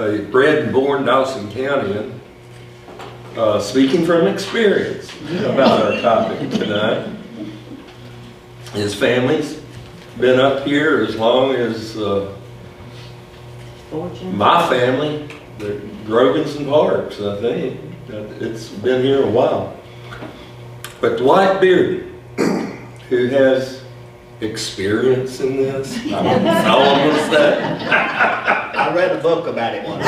a bred and born Dawson County, speaking from experience about our topic tonight. His family's been up here as long as my family, the Grogans and Parks, I think. It's been here a while. But Dwight Bearden, who has experience in this, I'm solemn to say. I read a book about it once.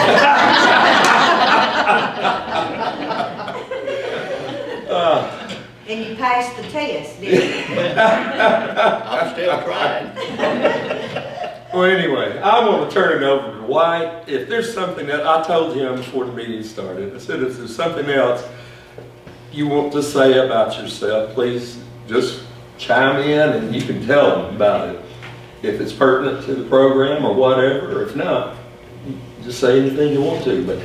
And you passed the test, didn't you? I'm still trying. Well, anyway, I want to turn it over to Dwight. If there's something that I told him before the meeting started, I said, if there's something else you want to say about yourself, please just chime in and you can tell them about it. If it's pertinent to the program or whatever, or if not, just say anything you want to. But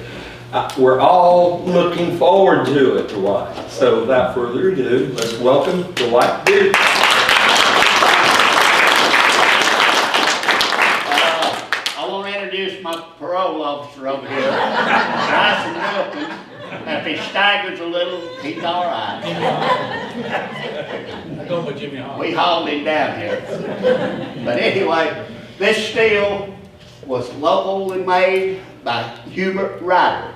we're all looking forward to it, Dwight. So without further ado, let's welcome Dwight Bearden. I want to introduce my parole officer over here, Dawson Wilkins. If he staggers a little, he's all right. I go with Jimmy Hall. We hauled him down here. But anyway, this steel was locally made by Hubert Rider.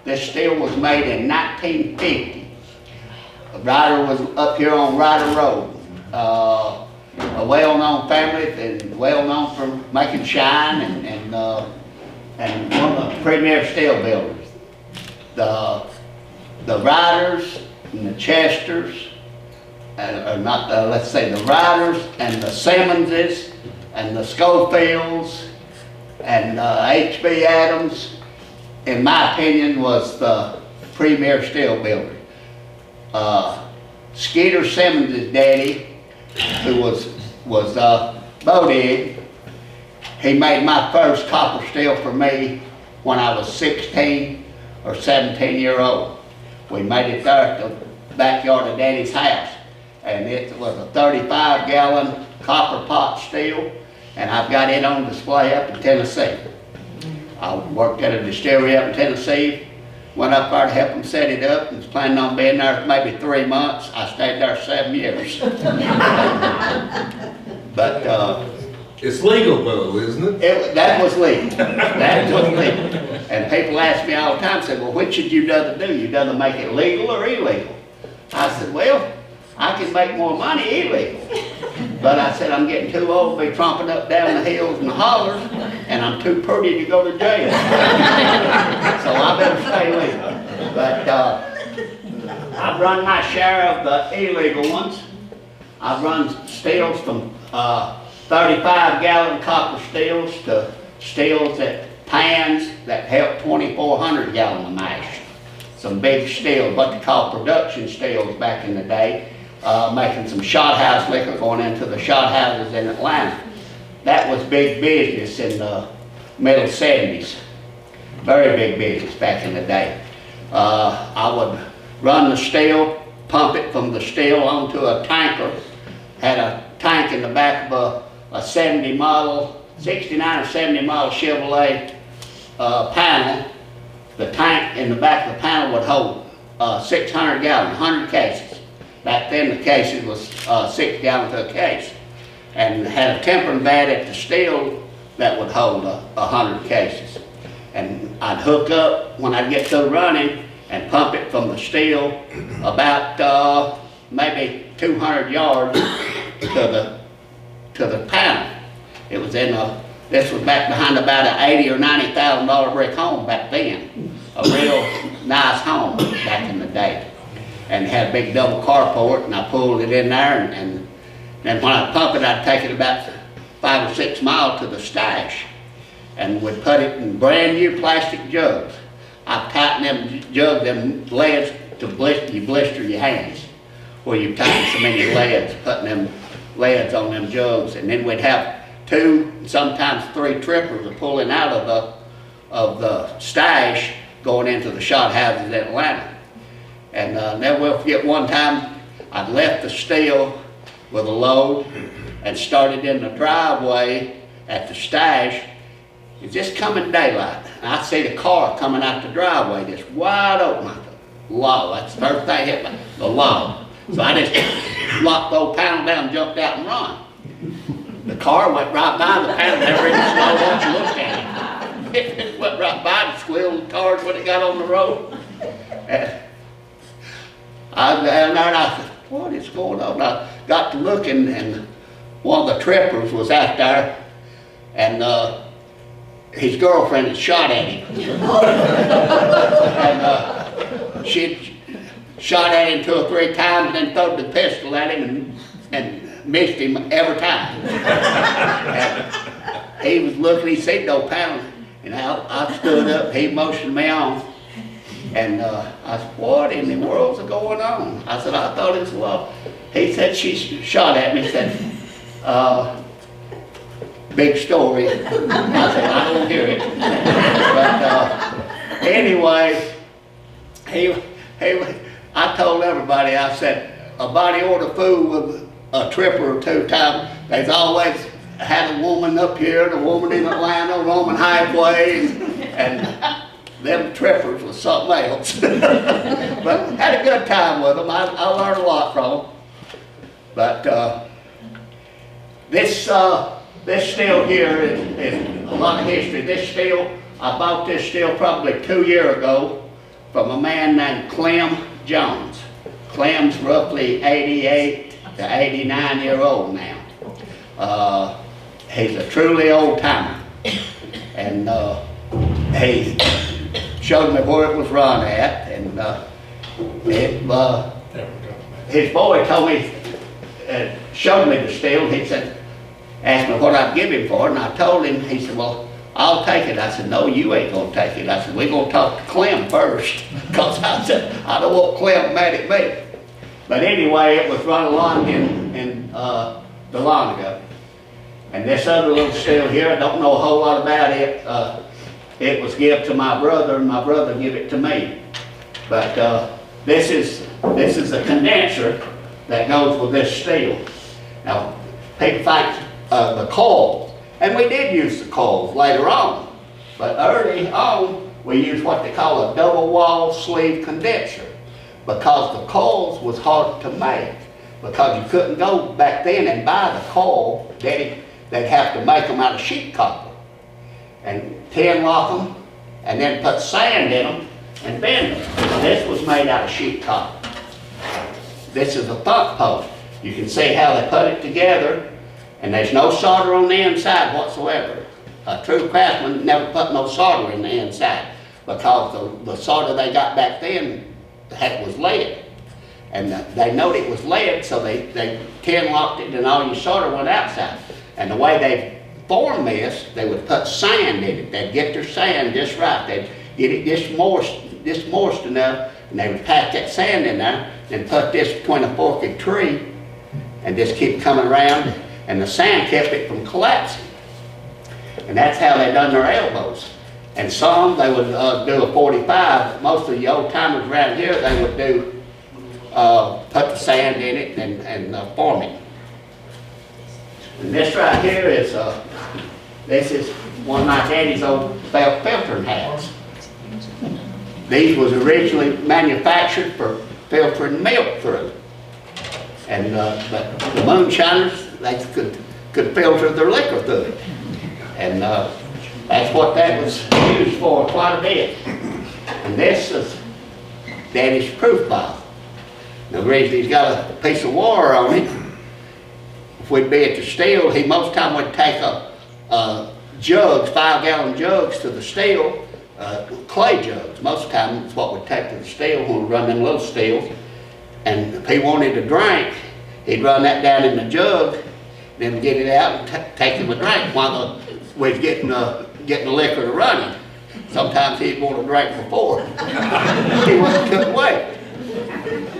This steel was made in 1950. Rider was up here on Rider Road. A well-known family and well-known for making shine and one of the premier steel builders. The Riders and the Chesters, let's say the Riders and the Simmonses and the Schofields and H.B. Adams, in my opinion, was the premier steel builder. Skeeter Simmons' daddy, who was Bodig, he made my first copper steel for me when I was 16 or 17 years old. We made it there at the backyard of Daddy's house, and it was a 35-gallon copper pot steel, and I've got it on display up in Tennessee. I worked at a distillery up in Tennessee, went up there to help them set it up, and was planning on being there for maybe 3 months. I stayed there 7 years. But It's legal though, isn't it? that was legal. That was legal. And people ask me all the time, say, well, which should you rather do? You rather make it legal or illegal? I said, well, I can make more money illegal. But I said, I'm getting too old to be tromping up down the hills and the hollers, and I'm too pretty to go to jail. So I better stay legal. But I've run my share of the illegal ones. I've run steels from 35-gallon copper steels to steels pans that held 2,400 gallon of mash. Some big steels, what they call production steels back in the day, making some shot house liquor going into the shot houses in Atlanta. That was big business in the middle 70s. Very big business back in the day. I would run the steel, pump it from the steel onto a tanker. Had a tank in the back of a 70 model, 69 or 70 model Chevrolet panel. The tank in the back of the panel would hold 600 gallons, 100 cases. Back then the cases was 6 gallons a case. And had a tempering vat at the steel that would hold 100 cases. And I'd hook up when I'd get through running and pump it from the steel about maybe 200 yards to the panel. It was this was back behind about an $80,000 or $90,000 brick home back then. A real nice home back in the day. And it had a big double carport, and I pulled it in there, and then when I pump it, I'd take it about 5 or 6 miles to the stash, and would put it in brand new plastic jugs. I've tightened them jugs, them leads to blister your hands, where you tighten so many leads, putting them leads on them jugs, and then we'd have 2, sometimes 3 trippers pulling out of the stash going into the shot houses in Atlanta. And never will forget one time I left the steel with a load and started in the driveway at the stash, It's just coming daylight. And I see the car coming out the driveway, just wide open. I thought, law, that's the first thing hit me, the law. So I just locked the old panel down, jumped out and run. The car went right by the panel, never even slowed up and looked at it. It went right by the squeal of the cars when it got on the road. And I was down there and I said, what is going on? I got to looking and one of the trippers was out there and his girlfriend had shot at him. And she'd shot at him 2 or 3 times and then threw the pistol at him and missed him every time. And he was looking, he seen no panel, and I stood up, he motioned me on, and I said, what in the world's going on? I said, I thought it was love. He said, she shot at me, he said, big story. I said, I don't hear it. But anyway, I told everybody, I said, a body order fool with a tripper or 2 times. They've always had a woman up here, and a woman in Atlanta, a woman halfway, and them trippers was something else. But had a good time with them. I learned a lot from them. But this steel here is a lot of history. This steel, I bought this steel probably 2 years ago from a man named Clem Jones. Clem's roughly 88 to 89-year-old now. He's a truly old timer. And he showed me where it was run at, and his boy told me, showed me the steel. He said, asked me what I'd give him for it, and I told him. He said, well, I'll take it. I said, no, you ain't gonna take it. I said, we're gonna talk to Clem first, because I said, I don't want Clem mad at me. But anyway, it was run along in Dahlonega. And this other little steel here, I don't know a whole lot about it. It was given to my brother, and my brother gave it to me. But this is a condenser that goes with this steel. Now, people think the coils, and we did use the coils later on, but early on we used what they call a double wall sleeve condenser, because the coils was hard to make, because you couldn't go back then and buy the coil. They'd have to make them out of sheet copper and tin lock them and then put sand in them and bend them. This was made out of sheet copper. This is a thump post. You can see how they put it together, and there's no solder on the inside whatsoever. A true craftsman never put no solder in the inside, because the solder they got back then was lead. And they knowed it was lead, so they tin locked it and all your solder went outside. And the way they formed this, they would put sand in it. They'd get their sand just right. They'd get it just moist enough, and they would pack that sand in there and put this between a forked tree and just keep coming around, and the sand kept it from collapsing. And that's how they done their elbows. And some, they would do a 45. Most of the old timers around here, they would do, put the sand in it and form it. And this right here is, this is one of my daddy's old felt filtering hats. These was originally manufactured for filtering milk through. And but the moonshiners, they could filter their liquor through it. And that's what that was used for quite a bit. And this is Daddy's proof bottle. Now the reason he's got a piece of wire on it, if we'd be at the still, he most time would take jugs, 5-gallon jugs to the still, clay jugs. Most of the time it's what we'd take to the still when we run them little stills. And if he wanted a drink, he'd run that down in the jug, then get it out and take him a drink while we was getting the liquor to running. Sometimes he'd want a drink before. He couldn't wait.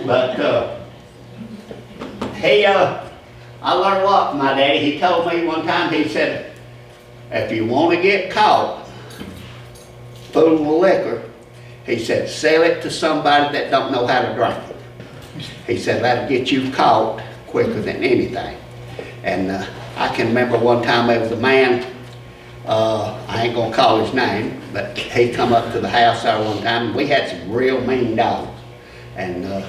But I learned a lot from my daddy. He told me one time, he said, if you want to get caught fooling with liquor, he said, sell it to somebody that don't know how to drink it. He said, that'll get you caught quicker than anything. And I can remember one time there was a man I ain't gonna call his name, but he come up to the house there one time, and we had some real mean dogs. And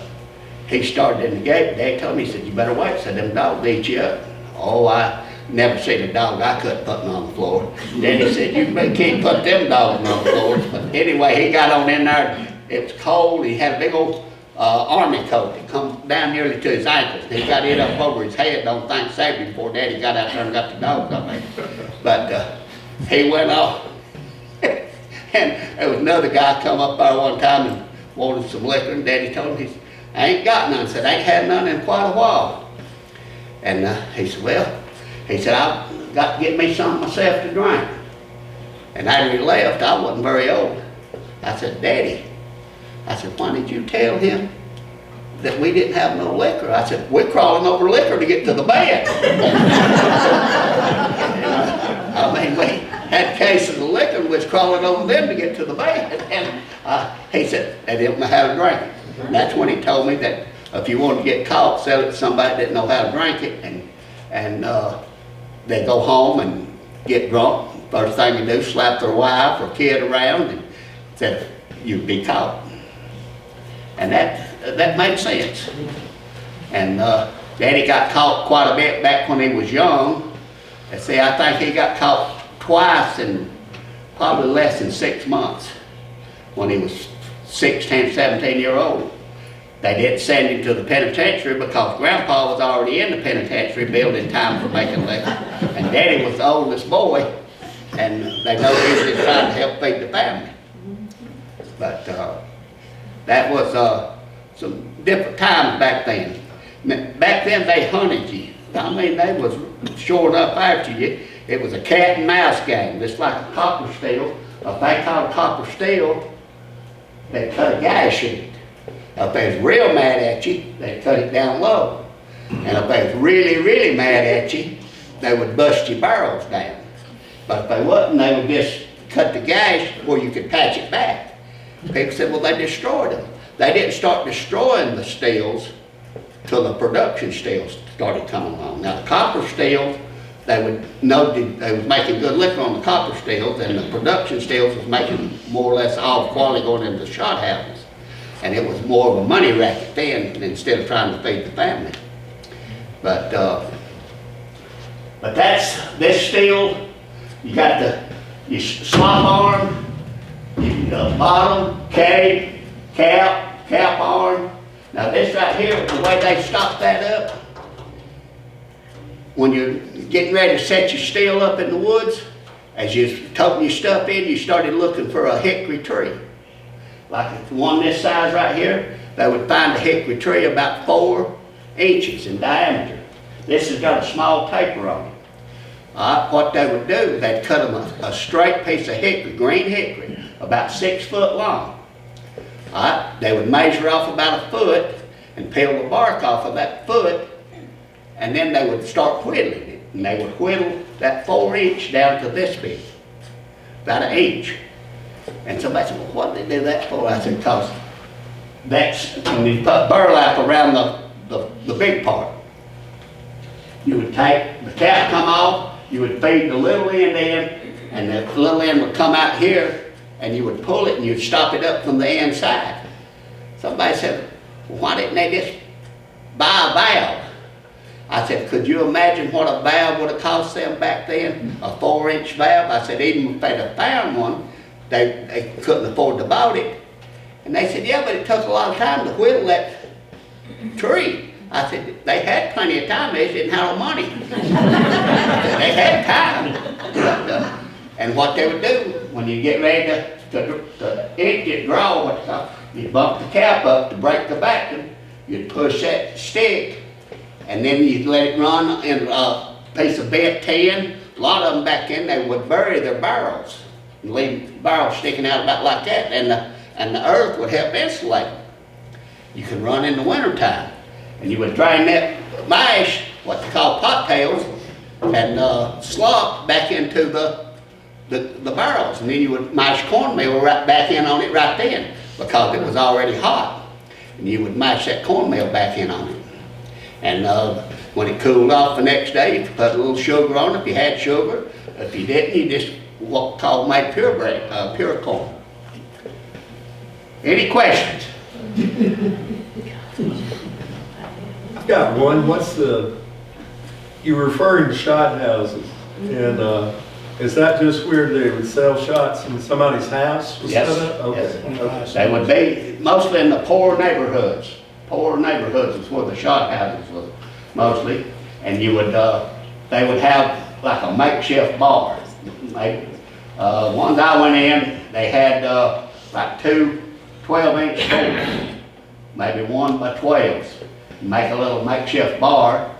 he started in the gate, Dad told me, he said, you better wait, said them dogs eat you up. Oh, I never seen a dog I couldn't put on the floor. Then he said, you can't put them dogs on the floor. But anyway, he got on in there, it was cold, he had a big old army coat that come down nearly to his ankles. He got it up over his head, don't think saved him before Daddy got out there and got the dogs up there. But he went off. And there was another guy come up there one time and wanted some liquor, and Daddy told him, I ain't got none. Said, I ain't had none in quite a while. And he said, well, he said, I've got to get me something myself to drink. And after he left, I wasn't very old. I said, Daddy, I said, why did you tell him that we didn't have no liquor? I said, we're crawling over liquor to get to the bed. I mean, we had cases of liquor and was crawling over them to get to the bed. And he said, they didn't know how to drink it. And that's when he told me that if you want to get caught, sell it to somebody that didn't know how to drink it, and they go home and get drunk. First thing they do, slap their wife or kid around, and said, you'd be caught. And that made sense. And Daddy got caught quite a bit back when he was young. And see, I think he got caught twice in probably less than 6 months when he was 16, 17-year-old. They didn't send him to the penitentiary because Grandpa was already in the penitentiary building time for making liquor. And Daddy was the oldest boy, and they know he was just trying to help feed the family. But that was some different times back then. Back then they hunted you. I mean, they was sure enough after you. It was a cat and mouse game, just like a copper steel. If they caught a copper steel, they'd cut a gash in it. If they was real mad at you, they'd cut it down low. And if they was really, really mad at you, they would bust your barrels down. But if they wasn't, they would just cut the gash where you could patch it back. People said, well, they destroyed them. They didn't start destroying the steels till the production steels started coming along. Now, the copper steels, they would know they was making good liquor on the copper steels, and the production steels was making more or less all quality going into the shot houses. And it was more of a money racket then, instead of trying to feed the family. But that's this steel. You got your slop arm, your bottom, cape, cap arm. Now this right here, the way they stop that up, when you're getting ready to set your steel up in the woods, as you're toting your stuff in, you started looking for a hickory tree. Like the one this size right here, they would find a hickory tree about 4 inches in diameter. This has got a small taper on it. What they would do, they'd cut them a straight piece of hickory, green hickory, about 6 foot long. They would measure off about 1 foot and peel the bark off of that foot, and then they would start whittling it. And they would whittle that 4 inch down to this big, about 1 inch. And somebody said, well, what did they do that for? I said, because that's when you put burlap around the big part. You would take the cap, come off, you would feed the little end in, and the little end would come out here, and you would pull it and you'd stop it up from the inside. Somebody said, well, why didn't they just buy a valve? I said, could you imagine what a valve would have cost them back then? A 4 inch valve? I said, even if they'd have found one, they couldn't afford to buy it. And they said, yeah, but it took a lot of time to whittle that tree. I said, they had plenty of time, they just didn't have no money. They had time. And what they would do, when you get ready to empty it, draw, what they call, you'd bump the cap up to break the vacuum, you'd push that stick, and then you'd let it run in a piece of bent tin. A lot of them back then, they would bury their barrels and leave barrels sticking out about like that, and the earth would help insulate them. You could run in the wintertime, and you would drain that mash, what they call pottails, and slop back into the barrels, and then you would mash cornmeal right back in on it right then, because it was already hot, and you would mash that cornmeal back in on it. And when it cooled off the next day, you could put a little sugar on it if you had sugar. If you didn't, you just what called made pure corn. Any questions? I've got one. You're referring to shot houses, and is that just where they would sell shots in somebody's house? Was Yes, that it? Okay. yes. They would be mostly in the poor neighborhoods. Poor neighborhoods is where the shot houses was mostly. And you would, they would have like a makeshift bar. Ones I went in, they had like two 12-inch stools, maybe 1 by 12s. Make a little makeshift bar,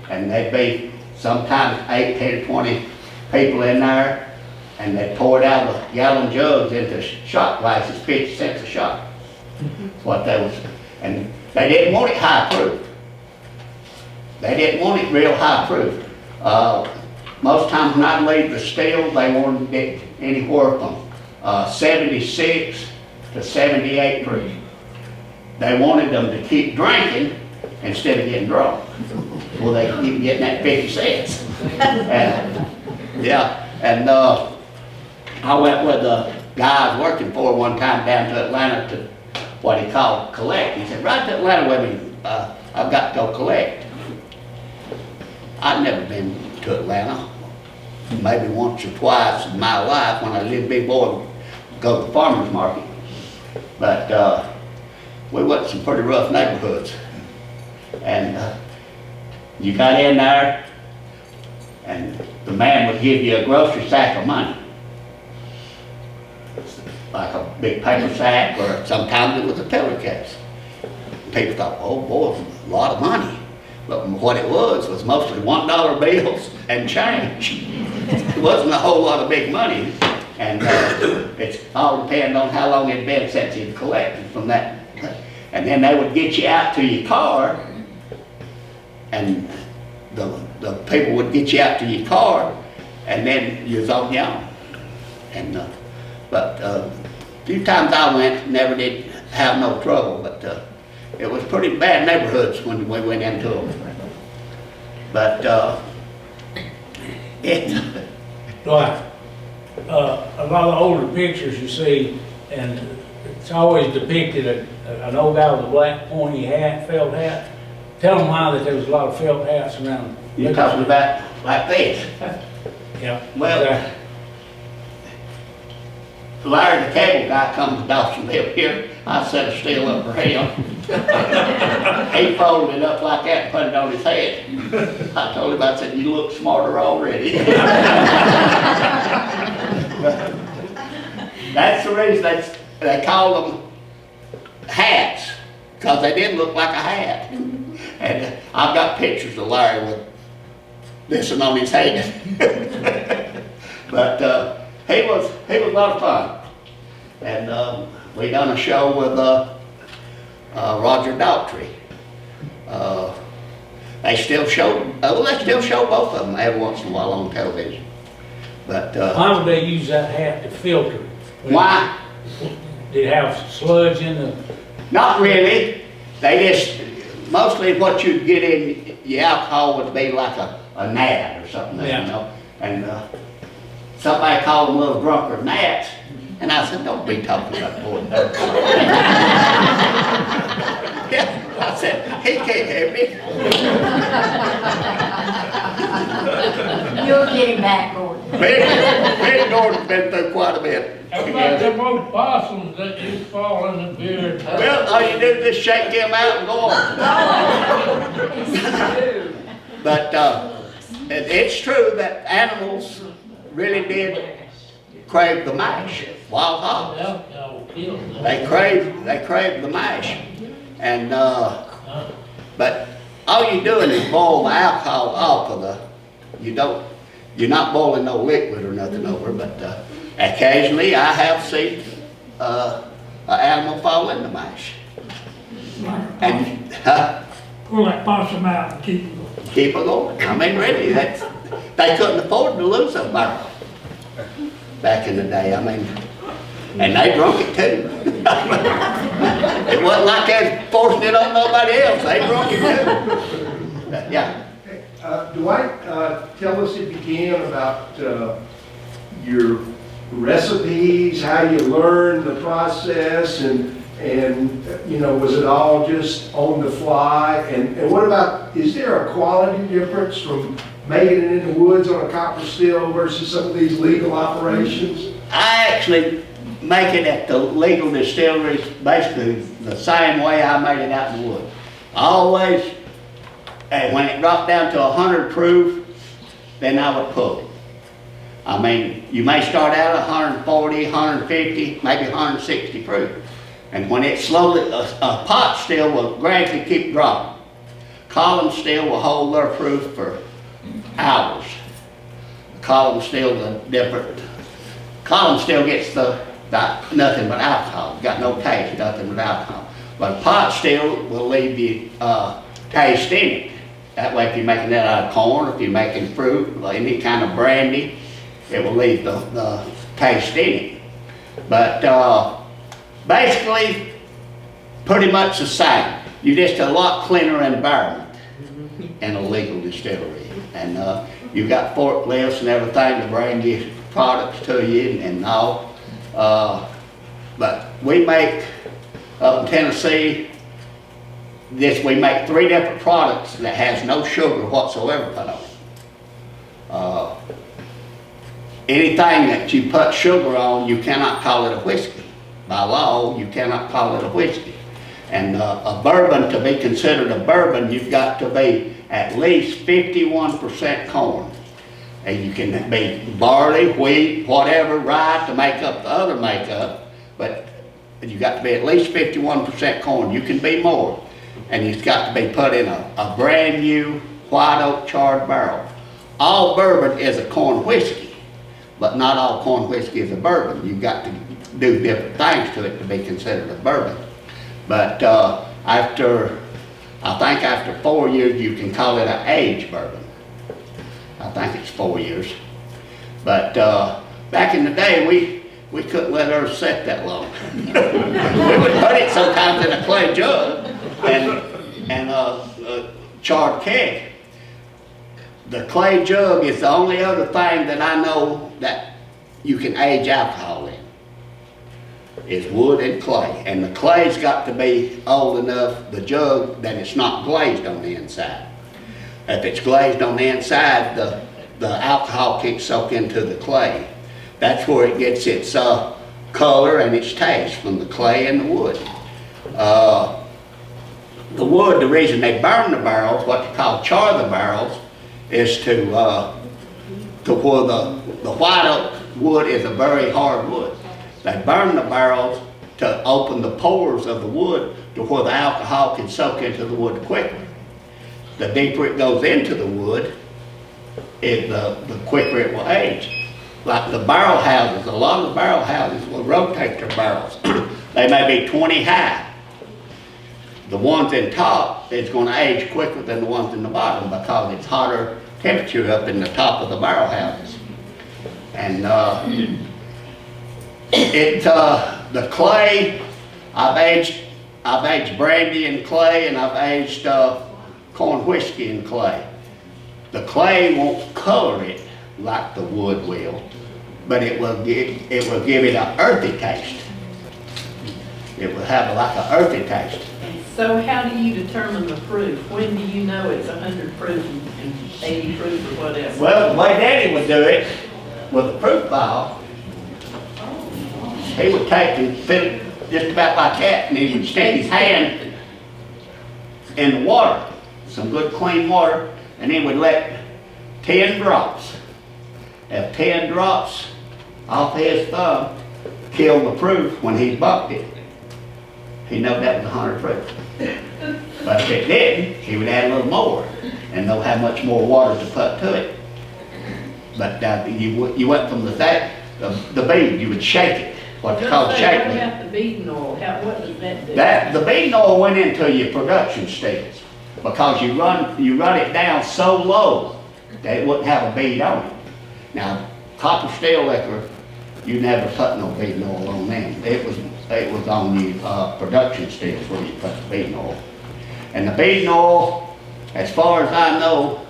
and there'd be sometimes 18 or 20 people in there, and they'd pour it out of gallon jugs into shot glasses, 50 cents a shot. That's what they was, and they didn't want it high proof. They didn't want it real high proof. Most times when I'd leave the still, they wanted it anywhere from 76 to 78 proof. They wanted them to keep drinking instead of getting drunk. Well, they keep getting that 50 cents. I went with a guy I was working for one time down to Atlanta to what he called collect. He said, "Right to Atlanta with me, I've got to go collect." I'd never been to Atlanta, maybe once or twice in my life when I was a little big boy, go to the farmer's market. But we went to some pretty rough neighborhoods. And you got in there, and the man would give you a grocery sack of money. Like a big paper sack, or sometimes it was a pillar case. People thought, oh boy, a lot of money. But what it was mostly $1 bills and change. It wasn't a whole lot of big money. And it's all depending on how long it'd been since you'd collected from that. And then they would get you out to your car, and the people would get you out to your car, and then you was on your own. And but a few times I went, never did have no trouble, but it was pretty bad neighborhoods when we went into them. But Dwight, a lot of older pictures you see, and it's always depicted an old guy with a black pointy hat, felt hat. Tell them why that there was a lot of felt hats around. you're talking about like this. Yeah. Well, Larry, the cable guy, comes to Dawsonville here. I set a steel up for him. He folded it up like that and put it on his head. I told him, I said, "You look smarter already." That's the reason they call them hats, because they didn't look like a hat. And I've got pictures of Larry with this one on his head. But he was a lot of fun. And we done a show with Roger Daltrey. They still show both of them every once in a while on television. But Why would they use that hat to filter? why? Did it have sludge in the? Not really. They just, mostly what you'd get in your alcohol would be like a gnat or something, Yeah. you know. And somebody called them little drunker gnats, and I said, "Don't be talking about boy dirt." Yeah, I said, "He can't hear me." You'll get him back, Gordon. Me and Gordon's been through quite a bit How about together. them old possums that used to fall in the beard? Well, all you do is just shake them out and go on. But it's true that animals really did crave the mash, wild hogs. Alcohol killed them. They crave the mash. And but all you're doing is boil the alcohol off of you're not boiling no liquid or nothing over, but occasionally I have seen an animal fall in the mash. And Pull that possum out and keep it going. keep it going. I mean, really, they couldn't afford to lose a barrel back in the day. I mean, and they drunk it too. It wasn't like they was forcing it on nobody else. They drunk it too. But, yeah. Dwight, tell us if you can about your recipes, how you learn the process, and you know, was it all just on the fly? And what about, is there a quality difference from making it in the woods on a copper still versus some of these legal operations? I actually make it at the legal distilleries basically the same way I made it out in the woods. I always, and when it dropped down to 100 proof, then I would pull it. I mean, you may start out at 140, 150, maybe 160 proof. And when it slowly, a pot still will gradually keep dropping. Column still will hold their proof for hours. Column still the different, column still gets the nothing but alcohol. Got no taste, nothing but alcohol. But pot still will leave the taste in it. That way, if you're making that out of corn, if you're making fruit, like any kind of brandy, it will leave the taste in it. But basically, pretty much the same. You're just a lot cleaner environment in a legal distillery. And you got forklifts and everything to bring these products to you and all. But we make, up in Tennessee, we make 3 different products that has no sugar whatsoever put on it. Anything that you put sugar on, you cannot call it a whiskey. By law, you cannot call it a whiskey. And a bourbon, to be considered a bourbon, you've got to be at least 51% corn. And you can be barley, wheat, whatever, rye to make up the other makeup, but you got to be at least 51% corn. You can be more. And it's got to be put in a brand new white oak charred barrel. All bourbon is a corn whiskey, but not all corn whiskey is a bourbon. You've got to do different things to it to be considered a bourbon. But I think after 4 years, you can call it an aged bourbon. I think it's 4 years. But back in the day, we couldn't let ours sit that long. We would put it sometimes in a clay jug and a charred keg. The clay jug is the only other thing that I know that you can age alcohol in. Is wood and clay. And the clay's got to be old enough, the jug, that it's not glazed on the inside. If it's glazed on the inside, the alcohol can't soak into the clay. That's where it gets its color and its taste, from the clay and the wood. The wood, the reason they burn the barrels, what they call char the barrels, is to where the white oak wood is a very hard wood. They burn the barrels to open the pores of the wood to where the alcohol can soak into the wood quickly. The deeper it goes into the wood, the quicker it will age. Like the barrel houses, a lot of the barrel houses will rotate their barrels. They may be 20 high. The ones in top is going to age quicker than the ones in the bottom because it's hotter temperature up in the top of the barrel houses. And the clay, I've aged brandy in clay, and I've aged corn whiskey in clay. The clay won't color it like the wood will, but it will give it an earthy taste. It will have like an earthy taste. So how do you determine the proof? When do you know it's 100 proof and 80 proof or whatever? Well, the way Daddy would do it with a proof vial, he would take and fill it just about like that, and he would stick his hand in the water, some good clean water, and he would let 10 drops. If 10 drops off his thumb killed the proof when he bucked it, he knew that was 100 proof. But if it didn't, he would add a little more and know how much more water to put to it. But you went from the bead, you would shake it, what's called shaking. What about the beading oil? What does that do? The beading oil went into your production stills because you run it down so low that it wouldn't have a bead on it. Now, copper steel liquor, you never put no beading oil on them. It was on the production stills where you put the beading oil. And the beading oil, as far as I know,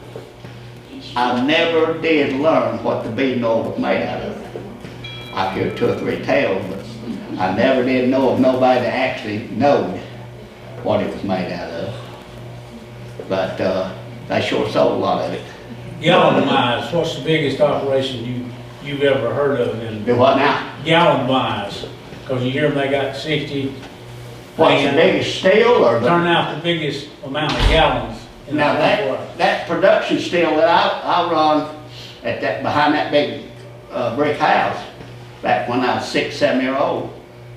I never did learn what the beading oil was made out of. I've heard 2 or 3 tales, but I never did know of nobody that actually knowed what it was made out of. But they sure sold a lot of it. Gallon wise, what's the biggest operation you've ever heard of in Do what now? gallon wise? Because you hear them, they got 60. What's the biggest steel or Turn the? out the biggest amount of gallons. In Now that water. that production steel that I run at that, behind that big brick house, back when I was 6, 7 years old,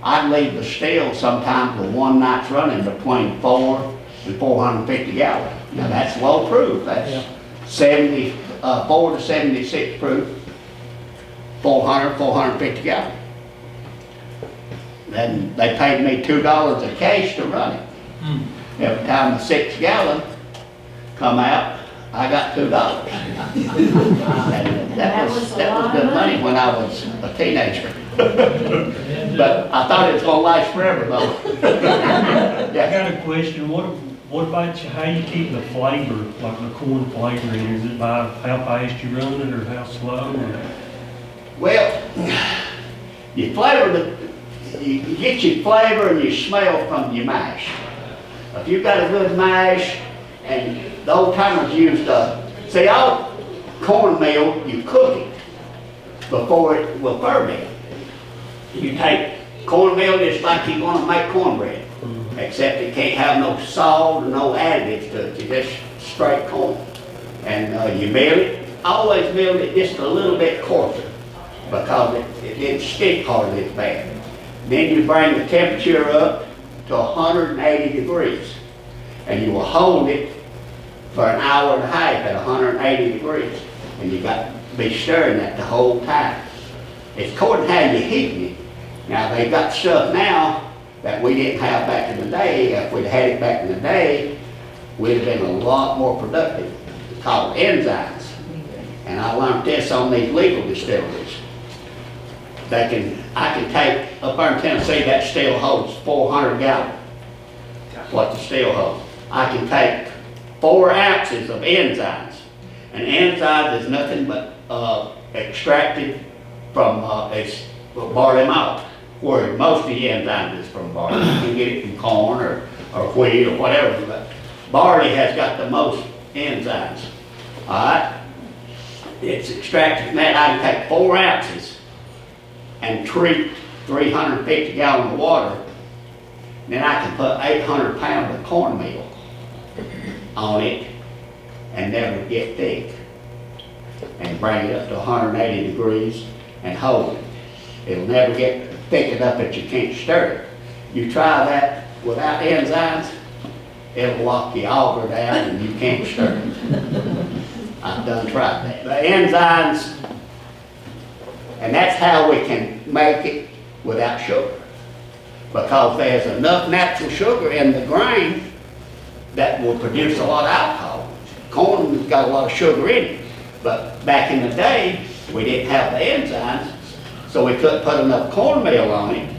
I'd leave the steel sometimes with one night's running between 4 and 450 gallons. Now that's low proof, that's Yeah. 74 to 76 proof, 400, 450 gallons. Then they paid me $2 a case to run it. Every time the 6 gallon come out, I got $2. And that was good money when I was a teenager. But I thought it was gonna last forever though. I Yeah. got a question, what about you, how you keep the flavor, like the corn flavor in? Is it by how fast you run it or how slow? Or? Well, you flavor you get your flavor and your smell from your mash. If you've got a good mash, and the old timers used see, all cornmeal, you cook it before it will ferment. You take cornmeal just like you're gonna make cornbread, except it can't have no salt or no additives to it, you just straight corn. And you mill it, always mill it just a little bit coarser, because it didn't stick hardly as bad. Then you bring the temperature up to 180 degrees, and you will hold it for an hour and a half at 180 degrees, and you got to be stirring that the whole time. It's according to how you're heating it. Now they've got stuff now that we didn't have back in the day. If we'd had it back in the day, we'd have been a lot more productive. It's called enzymes, and I learned this on these legal distilleries. I can take, up there in Tennessee, that still holds 400 gallons. What the still holds. I can take 4 ounces of enzymes. And enzymes is nothing but extracted from it's barley malt, where most of the enzymes is from barley. You can get it from corn or wheat or whatever, but barley has got the most enzymes. All right? It's extracted from that. I can take 4 ounces and treat 350 gallons of water, then I can put 800 pounds of cornmeal on it and never get thick, and bring it up to 180 degrees and hold it. It'll never get thick enough that you can't stir it. You try that without enzymes, it'll lock your auger down and you can't stir it. I've done tried that. The enzymes, and that's how we can make it without sugar. Because there's enough natural sugar in the grain that will produce a lot of alcohol. Corn's got a lot of sugar in it. But back in the day, we didn't have the enzymes, so we couldn't put enough cornmeal on it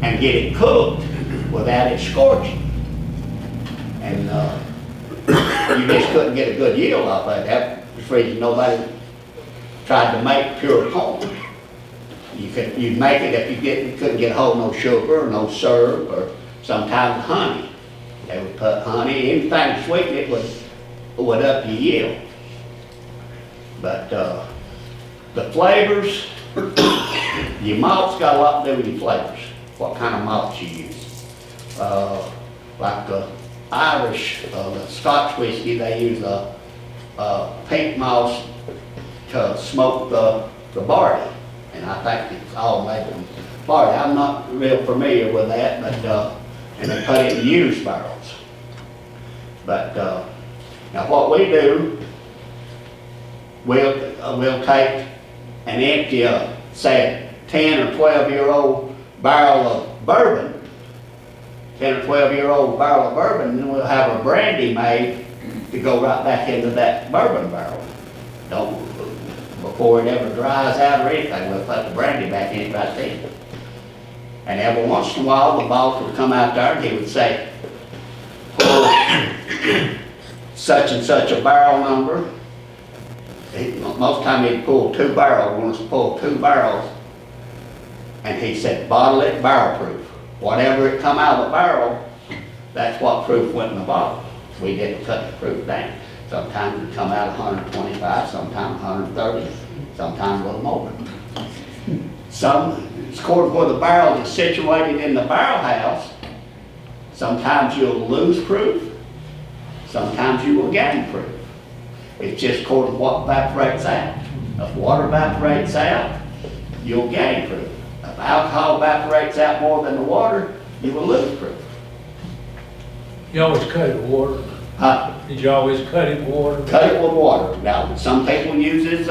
and get it cooked without it scorching. And you just couldn't get a good yield off of it. That's the reason nobody tried to make pure corn. You'd make it if you couldn't get a hold of no sugar or no syrup or sometimes honey. They would put honey, anything to sweeten it would up your yield. But the flavors, your malt's got a lot to do with your flavors, what kind of malt you use. Like the Irish, the Scotch whiskey, they use a pink malt to smoke the barley. And I think it's all made from barley. I'm not real familiar with that, but, and they put it in used barrels. But, now what we do, we'll take and empty say a 10 or 12-year-old barrel of bourbon, 10 or 12-year-old barrel of bourbon, and then we'll have a brandy made to go right back into that bourbon barrel. Before it ever dries out or anything, we'll put the brandy back in it right then. And every once in a while, the boss would come out there and he would say, such and such a barrel number. Most of the time he'd pull 2 barrels, want us to pull 2 barrels And he said, bottle it barrel proof. Whatever it come out of the barrel, that's what proof went in the bottle. We didn't cut the proof down. Sometimes it come out 125, sometimes 130, sometimes a little more. Some, it's according to where the barrel is situated in the barrel house. Sometimes you'll lose proof, sometimes you will gain proof. It's just according to what evaporates out. If water evaporates out, you'll gain proof. If alcohol evaporates out more than the water, you will lose proof. You always cut it with water? Did you always cut it with water? Cut it with water. Now, some people uses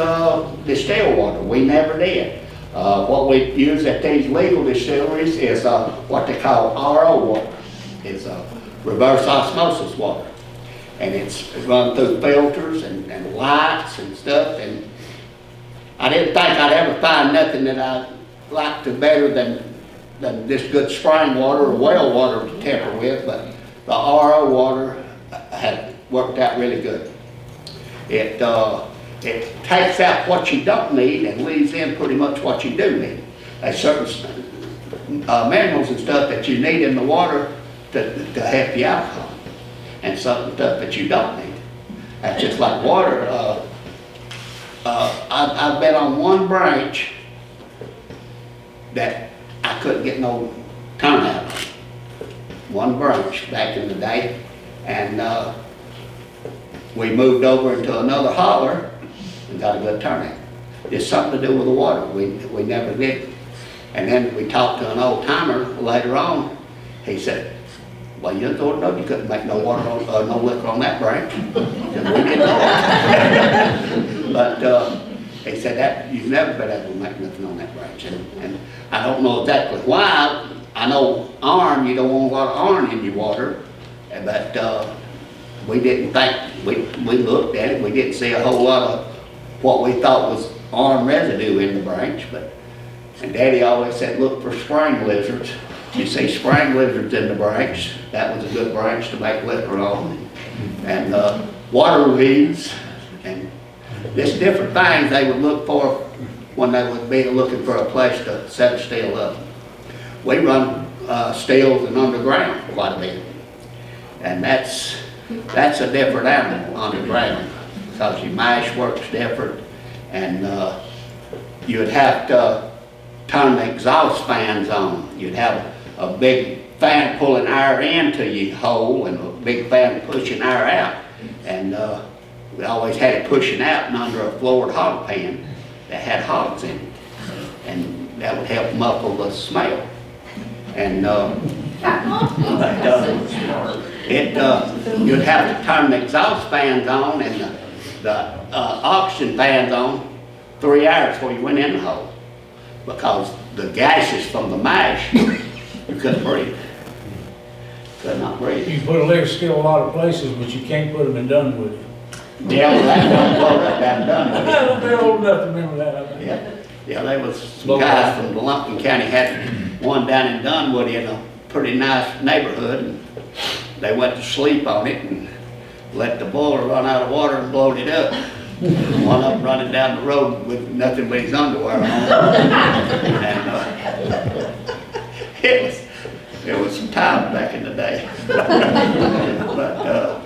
distilled water. We never did. What we use at these legal distilleries is what they call RO water. It's reverse osmosis water. And it's run through filters and lights and stuff. And I didn't think I'd ever find nothing that I liked to better than this good spring water or well water to temper with, but the RO water had worked out really good. It takes out what you don't need and leaves in pretty much what you do need. There's certain minerals and stuff that you need in the water to help the alcohol, and some stuff that you don't need. That's just like water. I've been on one branch that I couldn't get no turnout on. One branch back in the day, and we moved over into another holler and got a good turnout. It's something to do with the water. We never did. And then we talked to an old timer later on. He said, well, you don't know you couldn't make no water on, no liquor on that branch. And we didn't know. But he said that you've never been able to make nothing on that branch. And I don't know exactly why. I know iron, you don't want a lot of iron in your water, but we didn't think, we looked at it, we didn't see a whole lot of what we thought was iron residue in the branch, and Daddy always said, look for spring lizards. You see spring lizards in the branch, that was a good branch to make liquor on, and water weeds, and just different things they would look for when they would be looking for a place to set a still up. We run stills and underground quite a bit, and that's a different animal underground because your mash works different, and you'd have to turn the exhaust fans on. You'd have a big fan pulling air into your hole and a big fan pushing air out, and we always had it pushing out and under a floored hog pan that had hogs in it, and that would help muffle the smell. And you'd have to turn the exhaust fans on and the oxygen fans on 3 hours before you went in the hole, because the gases from the mash, you couldn't breathe. Could not breathe. You can put a liquor still a lot of places, but you can't put them in Dunwoody. Yeah, well, that don't blow right down Dunwoody. I don't be old enough to remember that. I think. Yeah, there was some guys from Lumpkin County had one down in Dunwoody in a pretty nice neighborhood, and they went to sleep on it and let the boiler run out of water and blowed it up. One of them running down the road with nothing but his underwear on. And it was some time back in the day. But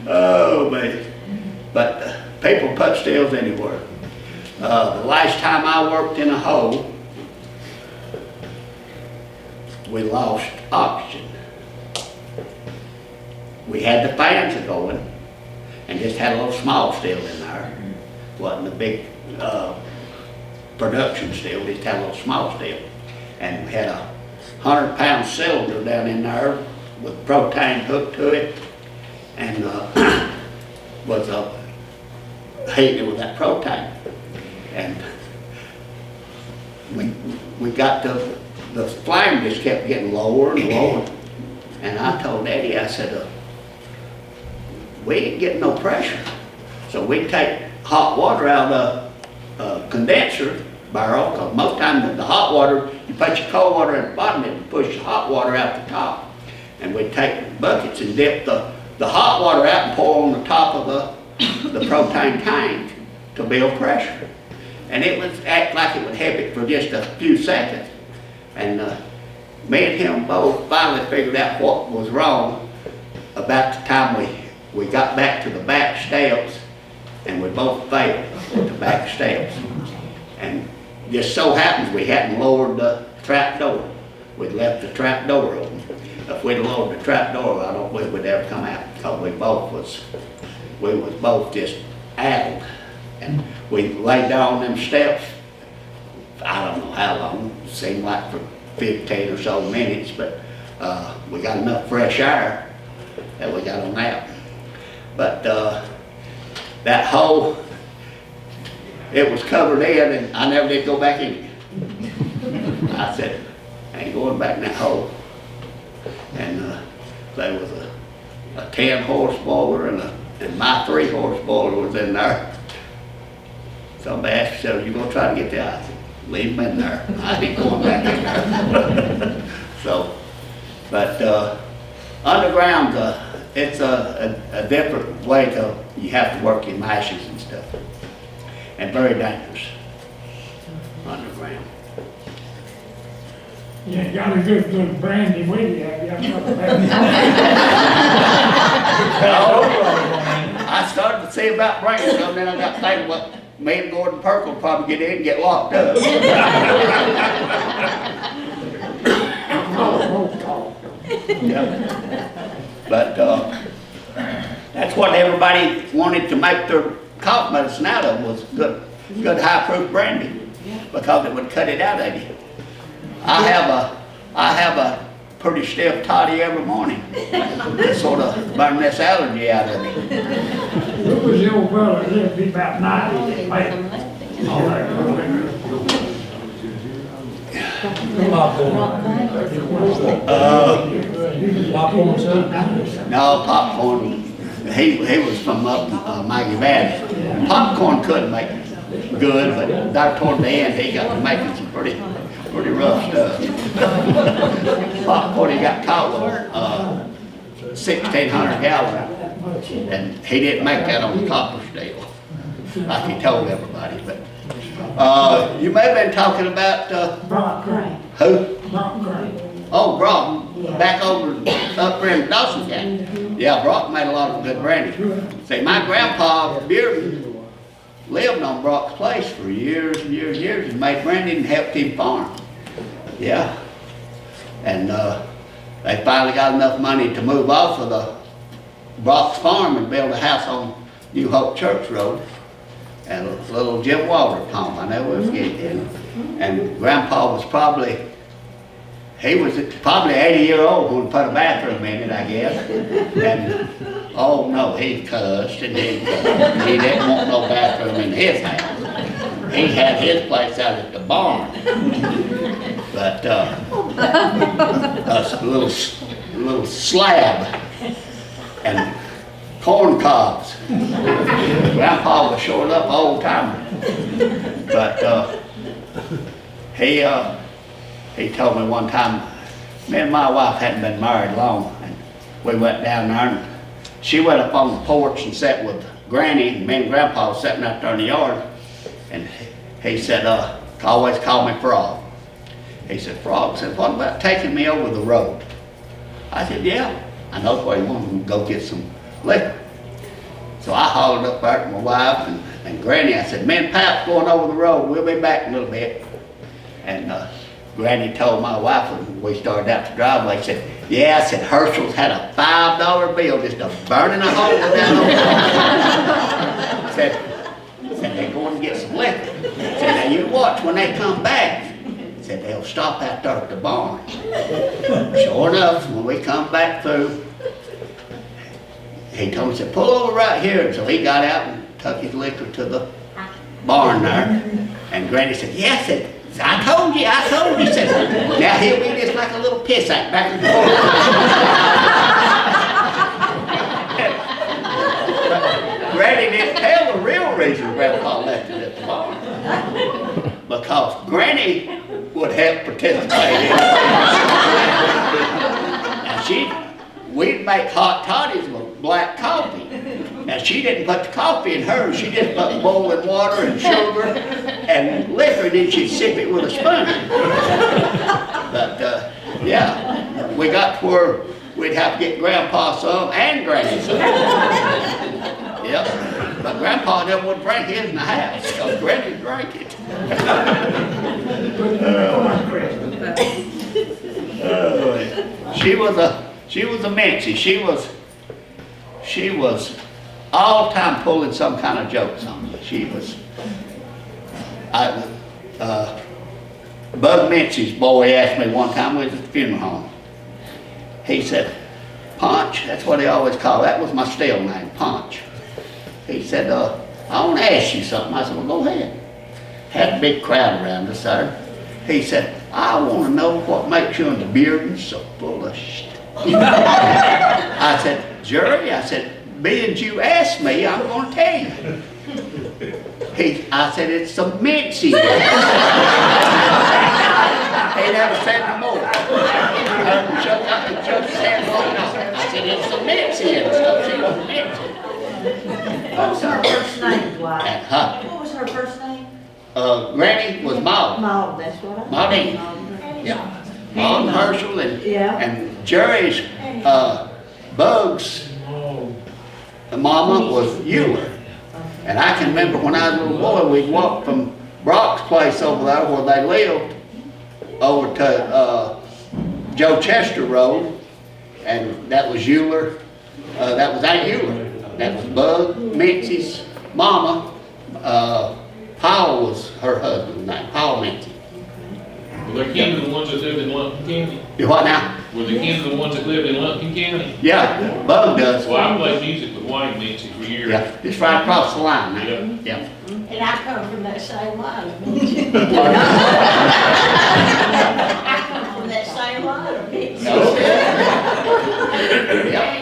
oh man, but people put stills anywhere. The last time I worked in a hole, we lost oxygen. We had the fans going and just had a little small still in there. Wasn't a big production still, just had a little small still. And we had a 100-pound cylinder down in there with propane hooked to it, and was heating it with that propane. And we got the flame just kept getting lower and lower. And I told Eddie, I said, we ain't getting no pressure. So we take hot water out of the condenser barrel, because most times the hot water, you put your cold water at the bottom and push the hot water out the top. And we take buckets and dip the hot water out and pour on the top of the propane tank to build pressure. And it would act like it would help it for just a few seconds. And me and him both finally figured out what was wrong about the time we got back to the back steps, and we both failed at the back steps. And just so happens we hadn't lowered the trap door. We'd left the trap door open. If we'd lowered the trap door, I don't believe we'd ever come out, because we was both just addled. And we laid down on them steps, I don't know how long, it seemed like for 15 or so minutes, but we got enough fresh air that we got on out. But that hole, it was covered in, and I never did go back in it. I said, I ain't going back in that hole. And there was a 10-horse boiler and my 3-horse boiler was in there. Somebody asked me, said, "You gonna try to get the ice?" Leave them in there. I ain't going back in there. So, but underground, it's a different way to, you have to work your mashes and stuff. And very dangerous, underground. You got a good brandy with you, have you? I started to see about bringing some, then I got thinking, well, me and Gordon Perk will probably get in and get locked up. Yeah. But that's what everybody wanted to make their cough medicine out of, was good high-proof brandy, because it would cut it out of you. I have a pretty stiff toddy every morning to sort of burn this allergy out of me. Who was the old brother that lived to be about 90? Man. All that. Popcorn, son? No, Popcorn, he was from up Maggie Valley. Popcorn couldn't make it good, but there toward the end, he got to making some pretty rough stuff. Popcorn, he got caught with 1,600 gallon, and he didn't make that on the copper steel, like he told everybody. But you may have been talking about Brock Grant. who? Brock Grant. Oh, Brock, back over up there in Dawson County. Yeah, Brock made a lot of good brandy. See, my grandpa Bearden lived on Brock's place for years and years and years, and made brandy and helped him farm. Yeah. And they finally got enough money to move off of the Brock's farm and build a house on New Hope Church Road. And a little Jim Walter home, I never was getting. And Grandpa was probably 80 years old when he put a bathroom in it, I guess. And oh no, he cussed and he didn't want no bathroom in his house. He had his place out at the barn. But a little slab and corn cobs. Grandpa was short up old timer. But he told me one time, me and my wife hadn't been married long, and we went down there, and she went up on the porch and sat with Granny, and me and Grandpa was sitting out there in the yard, and he said, always call me Frog. He said, Frog, said, what about taking me over the road? I said, yeah, I know where you want to go get some liquor. So I hollered up there to my wife and Granny, I said, me and Pap's going over the road, we'll be back in a little bit. And Granny told my wife when we started out the driveway, she said, yeah, I said, Herschel's had a $5 bill just a burning a hole down the road. said, they're going to get some liquor. Said, now you watch when they come back. Said, they'll stop out there at the barn. Sure enough, when we come back through, he told me, said, pull over right here. And so he got out and took his liquor to the barn there. And Granny said, yeah, I told you. Said, now he'll be just like a little pissack back and forth. Granny didn't tell the real reason Grandpa left it at the barn. Because Granny would help participate in it. Now we'd make hot toddies with black coffee. Now, she didn't put the coffee in hers, she just put boiling water and sugar and liquor, and then she'd sip it with a spoon. But, yeah, we got to where we'd have to get Grandpa some and Granny some. Yep, but Grandpa never would drink his in the house, because Granny drank it. She was a Mincy. She was all the time pulling some kind of jokes on me. She was, Bud Mincy's boy asked me one time, we was at the funeral home. He said, Punch, that's what he always called, that was my still name, Punch. He said, I want to ask you something. I said, well, go ahead. Had a big crowd around us there. He said, I want to know what makes you and the Bearden so full of shit. I said, Jerry, I said, being you asked me, I'm going to tell you. I said, it's some Mincy. He never said no more. Shut up and shook his hand going off. I said, it's some Mincy and stuff. She was Mincy. What was her first name, Dwight? Huh? What was her first name? Granny was Maud. Maud, that's what I. Maudine. Yeah. Maud and Herschel and Jerry's Bugs' mama was Euler. And I can remember when I was a little boy, we'd walk from Brock's place over there where they lived over to Joe Chester Road, and that was Euler. That was Aunt Euler. That was Bug Mincy's mama. Paul was her husband's name, Paul Mincy. Were they kin to the ones that lived in Lumpkin County? You what now? Were they kin to the ones that lived in Lumpkin County? Yeah, Bug does. Well, I played music with White Mincy for years. Yeah, it's right across the line now. Yeah. Yeah. And I come from that same line. I come from that same line.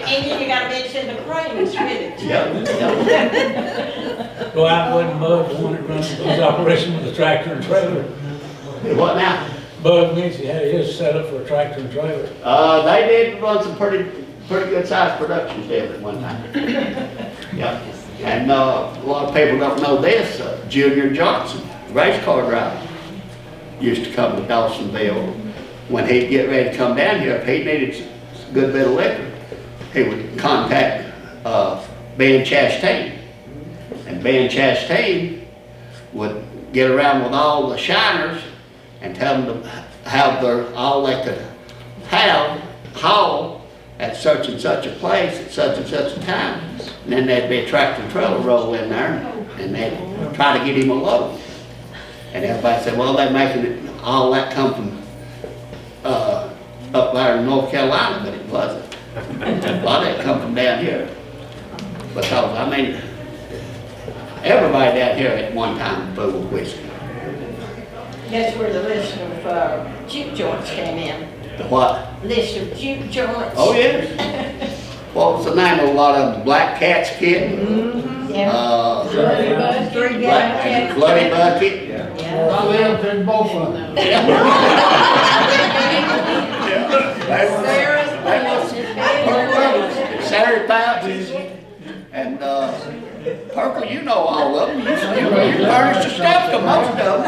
And then you gotta mention the cranes with it. Yep. Go out and Bud, the one that runs his operation with the tractor and trailer. What now? Bud Mincy had his set up for a tractor and trailer. They did run some pretty good sized productions there at one time. Yeah. And a lot of people don't know this. Junior Johnson, race car driver, used to come to Dawsonville. When he'd get ready to come down here, if he needed a good bit of liquor, he would contact Ben Chastain. And Ben Chastain would get around with all the shiners and tell them to have all they could haul at such and such a place at such and such a time. And then there'd be a tractor and trailer roll in there, and they'd try to get him a load. And everybody said, well, they're making it, all that come from up there in North Carolina, but it wasn't. A lot of it come from down here. Because, I mean, everybody down here at one time was full of whiskey. That's where the list of juke joints came in. The what? List of juke joints. Oh, yes. What was the name of a lot of them? Black Cat's Kid? Yeah. Bloody Bucket. Bloody Bucket. I lived in both of them. Sarah Pouches. And Purple, you know all of them. You furnished the stuff to most of them.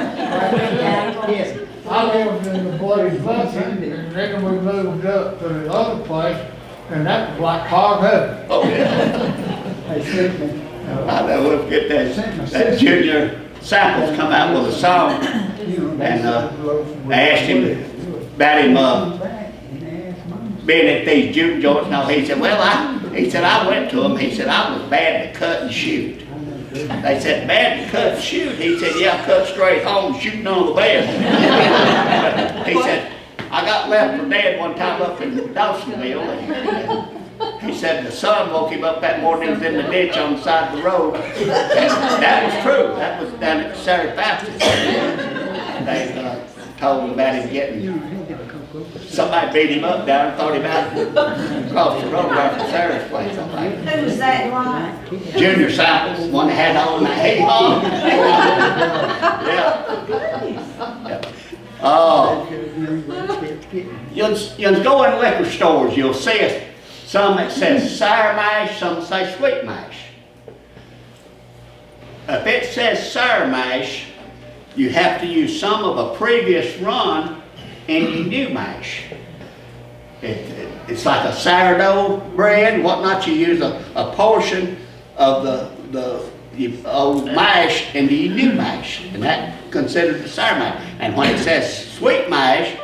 I lived in the Bloody Bucket, and then we moved up to the other place, and that was like hard heaven. Oh, yeah. I never will forget that Junior Samples come out with a song, and I asked him about him being at these juke joints. No, he said, well, I went to him. He said, I was bad to cut and shoot. They said, bad to cut and shoot? He said, yeah, I cut straight home, shooting on the bed. He said, I got left for dead one time up in Dawsonville. He said the sun woke him up that morning. He was in the ditch on the side of the road. And that was true. That was down at Sarah Pouches. They told him about him getting, somebody beat him up down and thought him out across the road right from Sarah's place, I think. Who was that one? Junior Samples, one that had on the hay-haw. Yeah. You'll go in liquor stores, you'll see some that says sour mash, some say sweet mash. if it says sour mash, you have to use some of a previous run in your new mash. It's like a sourdough bread and whatnot. You use a portion of the old mash into your new mash, and that's considered the sour mash. And when it says sweet mash,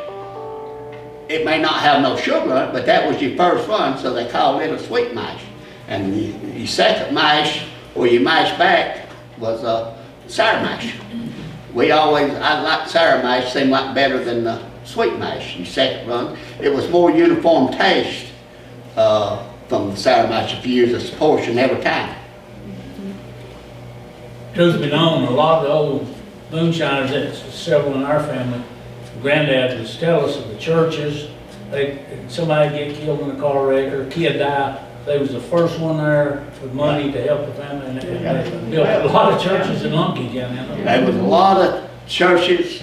it may not have no sugar on it, but that was your first run, so they called it a sweet mash. And your second mash, or your mash back, was a sour mash. I like sour mash, seemed like better than the sweet mash, your second run. It was more uniform taste from the sour mash if you use this portion every time. Truth be known, a lot of the old moonshiners, that's several in our family, granddad would tell us of the churches, somebody get killed in a car wreck or a kid die, they was the first one there with money to help the family, and they built a lot of churches in Lumpkin County. There was a lot of churches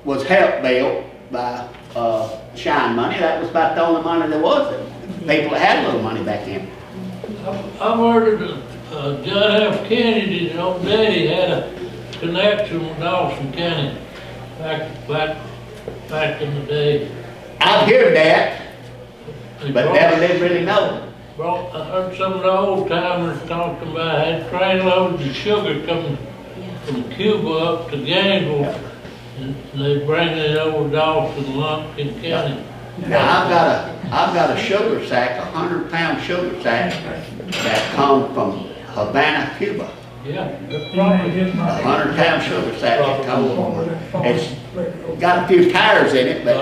was helped built by shine money. That was about the only money there was. People that had a little money back then. I've heard of John F. Kennedy, his old daddy had a connection with Dawson County back in the day. I've heard that, but never did really know. I heard some of the old timers talking about had trainloads of sugar coming from Cuba up to Gainesville, and they bring it over Dawson, Lumpkin County. Now I've got a sugar sack, 100-pound sugar sack that come from Havana, Cuba. Yeah, that's probably his money. 100-pound sugar sack that comes from. It's got a few tires in it, but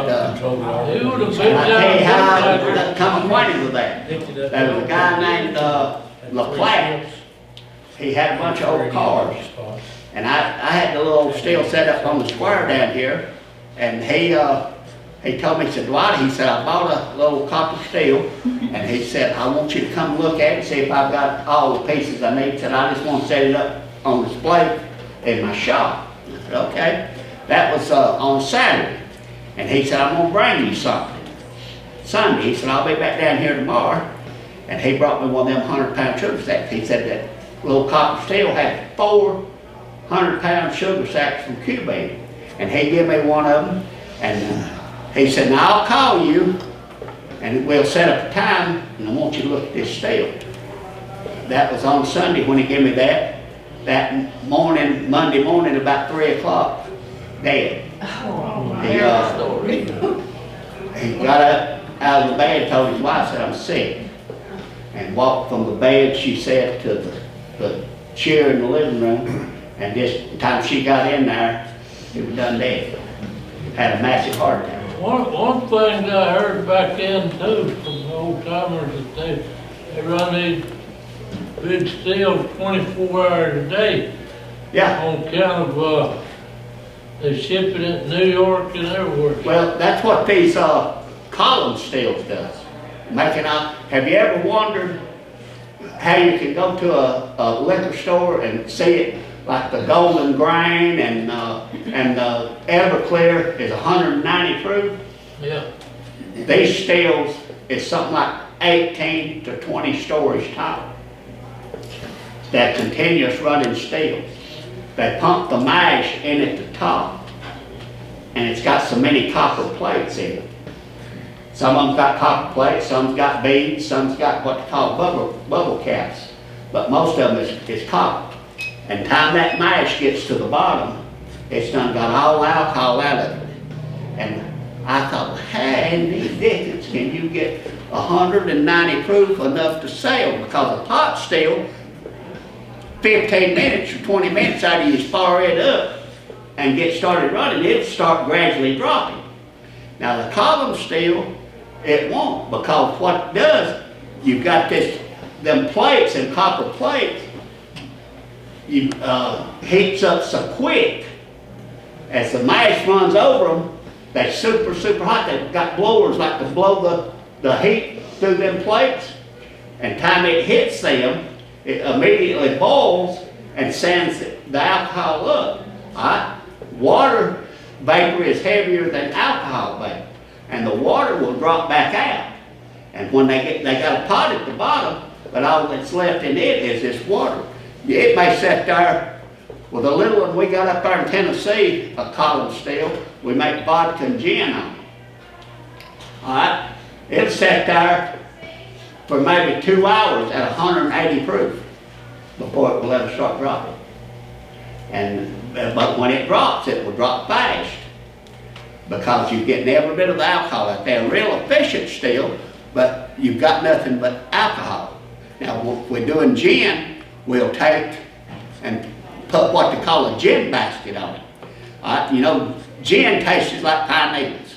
It would have I been tell you how I down come acquainted with that. There was a guy named LaPlatte. He had a bunch of old cars. And I had the little steel set up on the square down here. And he told me, he said, Dwight, he said, I bought a little copper steel. And he said, I want you to come look at it and see if I've got all the pieces I need. He said, I just want to set it up on display in my shop. I said, okay. That was on Saturday. And he said, I'm going to bring you something. Sunday, he said, I'll be back down here tomorrow. And he brought me one of them 100-pound sugar sacks. He said that little copper steel had 4 100-pound sugar sacks from Cuba. And he gave me one of them. And he said, now I'll call you and we'll set up a time and I want you to look at this steel. That was on Sunday when he gave me that. That morning, Monday morning, about 3 o'clock, dead. He got up out of the bed, told his wife, said, I'm sick. And walked from the bed, she said, to the chair in the living room. And this time she got in there, he was done dead. Had a massive heart attack. One thing I heard back then too from the old timers that they run these big steels 24 hours a day. Yeah. On account of they ship it in New York and everywhere. Well, that's what these column steels does. Have you ever wondered how you can go to a liquor store and see it like the Golden Grain and the Everclear is 190 proof? Yeah. These steels is something like 18 to 20 stories tall. That continuous running steel. They pump the mash in at the top, and it's got so many copper plates in it. Some of them got copper plates, some's got beads, some's got what they call bubble caps, but most of them is copper. And time that mash gets to the bottom, it's done got all alcohol out of it. And I thought, hey, in these dickens, can you get 190 proof enough to sell? Because a pot steel, 15 minutes or 20 minutes after you spar it up and get started running, it'll start gradually dropping. Now the column steel, it won't, because what it does, you've got them plates and copper plates, you heats up so quick as the mash runs over them. They're super hot. They've got blowers like to blow the heat through them plates, and time it hits them, it immediately boils and sends the alcohol up. Water vapor is heavier than alcohol vapor, and the water will drop back out. And when they got a pot at the bottom, but all that's left in it is this water. It may sit there. Well, the little one we got up there in Tennessee, a column still, we make vodka and gin on it. All right? It'll sit there for maybe 2 hours at 180 proof before it will ever start dropping. But when it drops, it will drop fast because you're getting every bit of the alcohol out there. Real efficient still, but you've got nothing but alcohol. Now, if we're doing gin, we'll take and put what they call a gin basket on it. All right? You know, gin tastes like pine needles.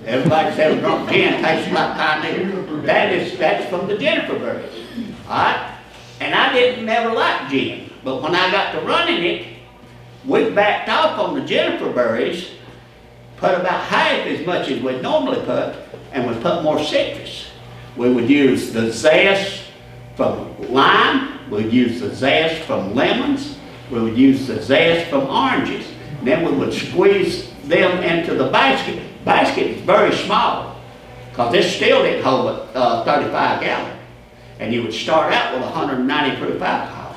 Everybody says drunk gin tastes like pine needles. That's from the juniper berries. All right? And I didn't never like gin, but when I got to running it, we backed off on the juniper berries, put about half as much as we'd normally put, and we put more citrus. We would use the zest from lime, we'd use the zest from lemons, we would use the zest from oranges. And then we would squeeze them into the basket. Basket is very small, because this still didn't hold 35 gallons. And you would start out with 190 proof alcohol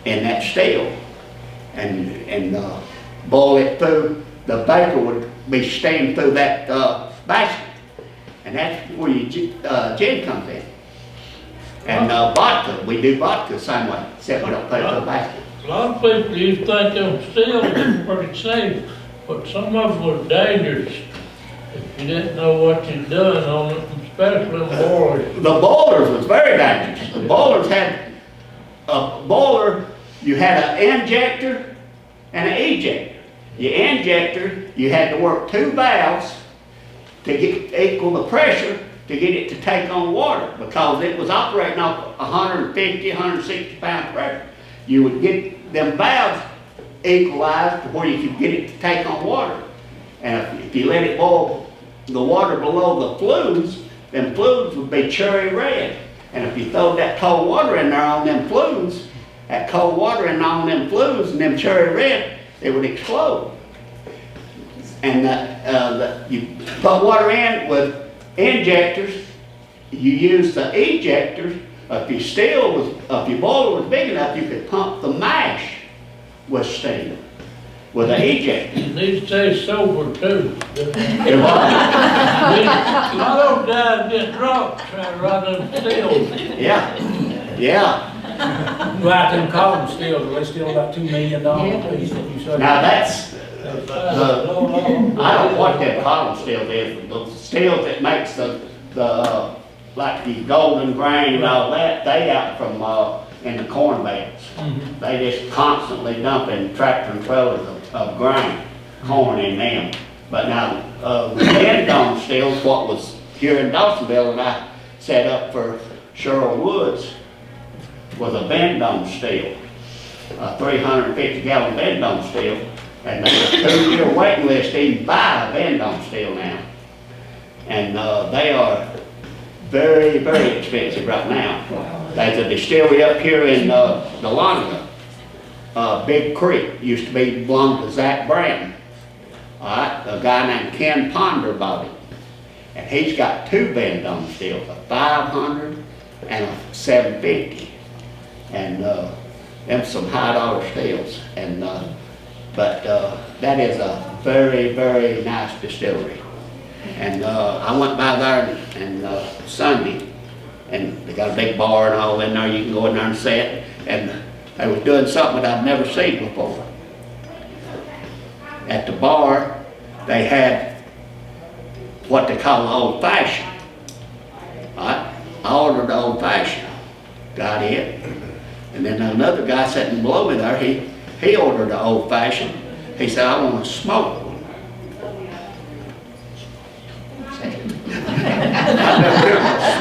in that still. And boil it through, the vapor would be steamed through that basket. And that's where your gin comes in. And vodka, we do vodka the same way, except we don't put it in the basket. A lot of people used to think them still was pretty safe, but some of them were dangerous if you didn't know what you'd done on it, especially the boilers. The boilers was very dangerous. The boilers had a boiler, you had an injector and an ejector. Your injector, you had to work 2 valves to equal the pressure to get it to take on water, because it was operating off 150, 160 pound pressure. You would get them valves equalized to where you could get it to take on water. And if you let it boil the water below the flues, them flues would be cherry red. And if you throw that cold water in there on them flues, that cold water in on them flues and them cherry red, it would explode. And you put water in with injectors, you use the ejectors. If your boiler was big enough, you could pump the mash with steam with an ejector. You need to stay sober too. It was. A lot of those guys get drunk trying to run them stills. Yeah, yeah. Like them column stills, they still about $2 million a piece that you said. Now that's, I don't know what that column steel is. The steel that makes the like the golden grain and all that, they out from in the corn beds. Mhm. They just constantly dumping tractor and trailers of grain, corn in them. But now the bend dome steels, what was here in Dawsonville, and I set up for Cheryl Woods, was a bend dome steel, a 350 gallon bend dome steel. And there's a 2-year waiting list to even buy a bend dome steel now. And they are very, very expensive right now. There's a distillery up here in Delaware, Big Creek, used to belong to Zach Brown. All right, a guy named Ken Ponder bought it. And he's got 2 bend dome steels, a 500 and a 750. And them some high dollar steels. And but that is a very, very nice distillery. And I went by there and Sunday, and they got a big bar and all in there. You can go in there and sit. And they was doing something that I've never seen before. At the bar, they had what they call an old fashioned. I ordered the old fashioned, got it. And then another guy sitting below me there, he ordered the old fashioned. He said, I want to smoke one. I've never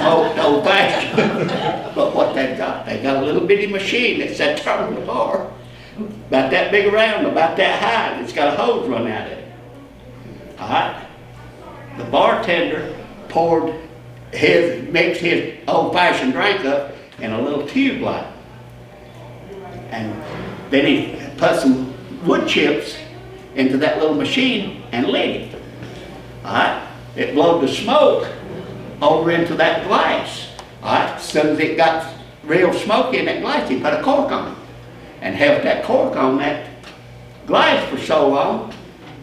smoked old fashioned. But what they got a little bitty machine that sat there on the bar, about that big around, about that high, and it's got a hose run out of it. All right? The bartender mixed his old fashioned drink up in a little tube light. And then he put some wood chips into that little machine and lit it. All right? It blowed the smoke over into that glass. All right? As soon as it got real smoky in that glass, he put a cork on it. And held that cork on that glass for so long.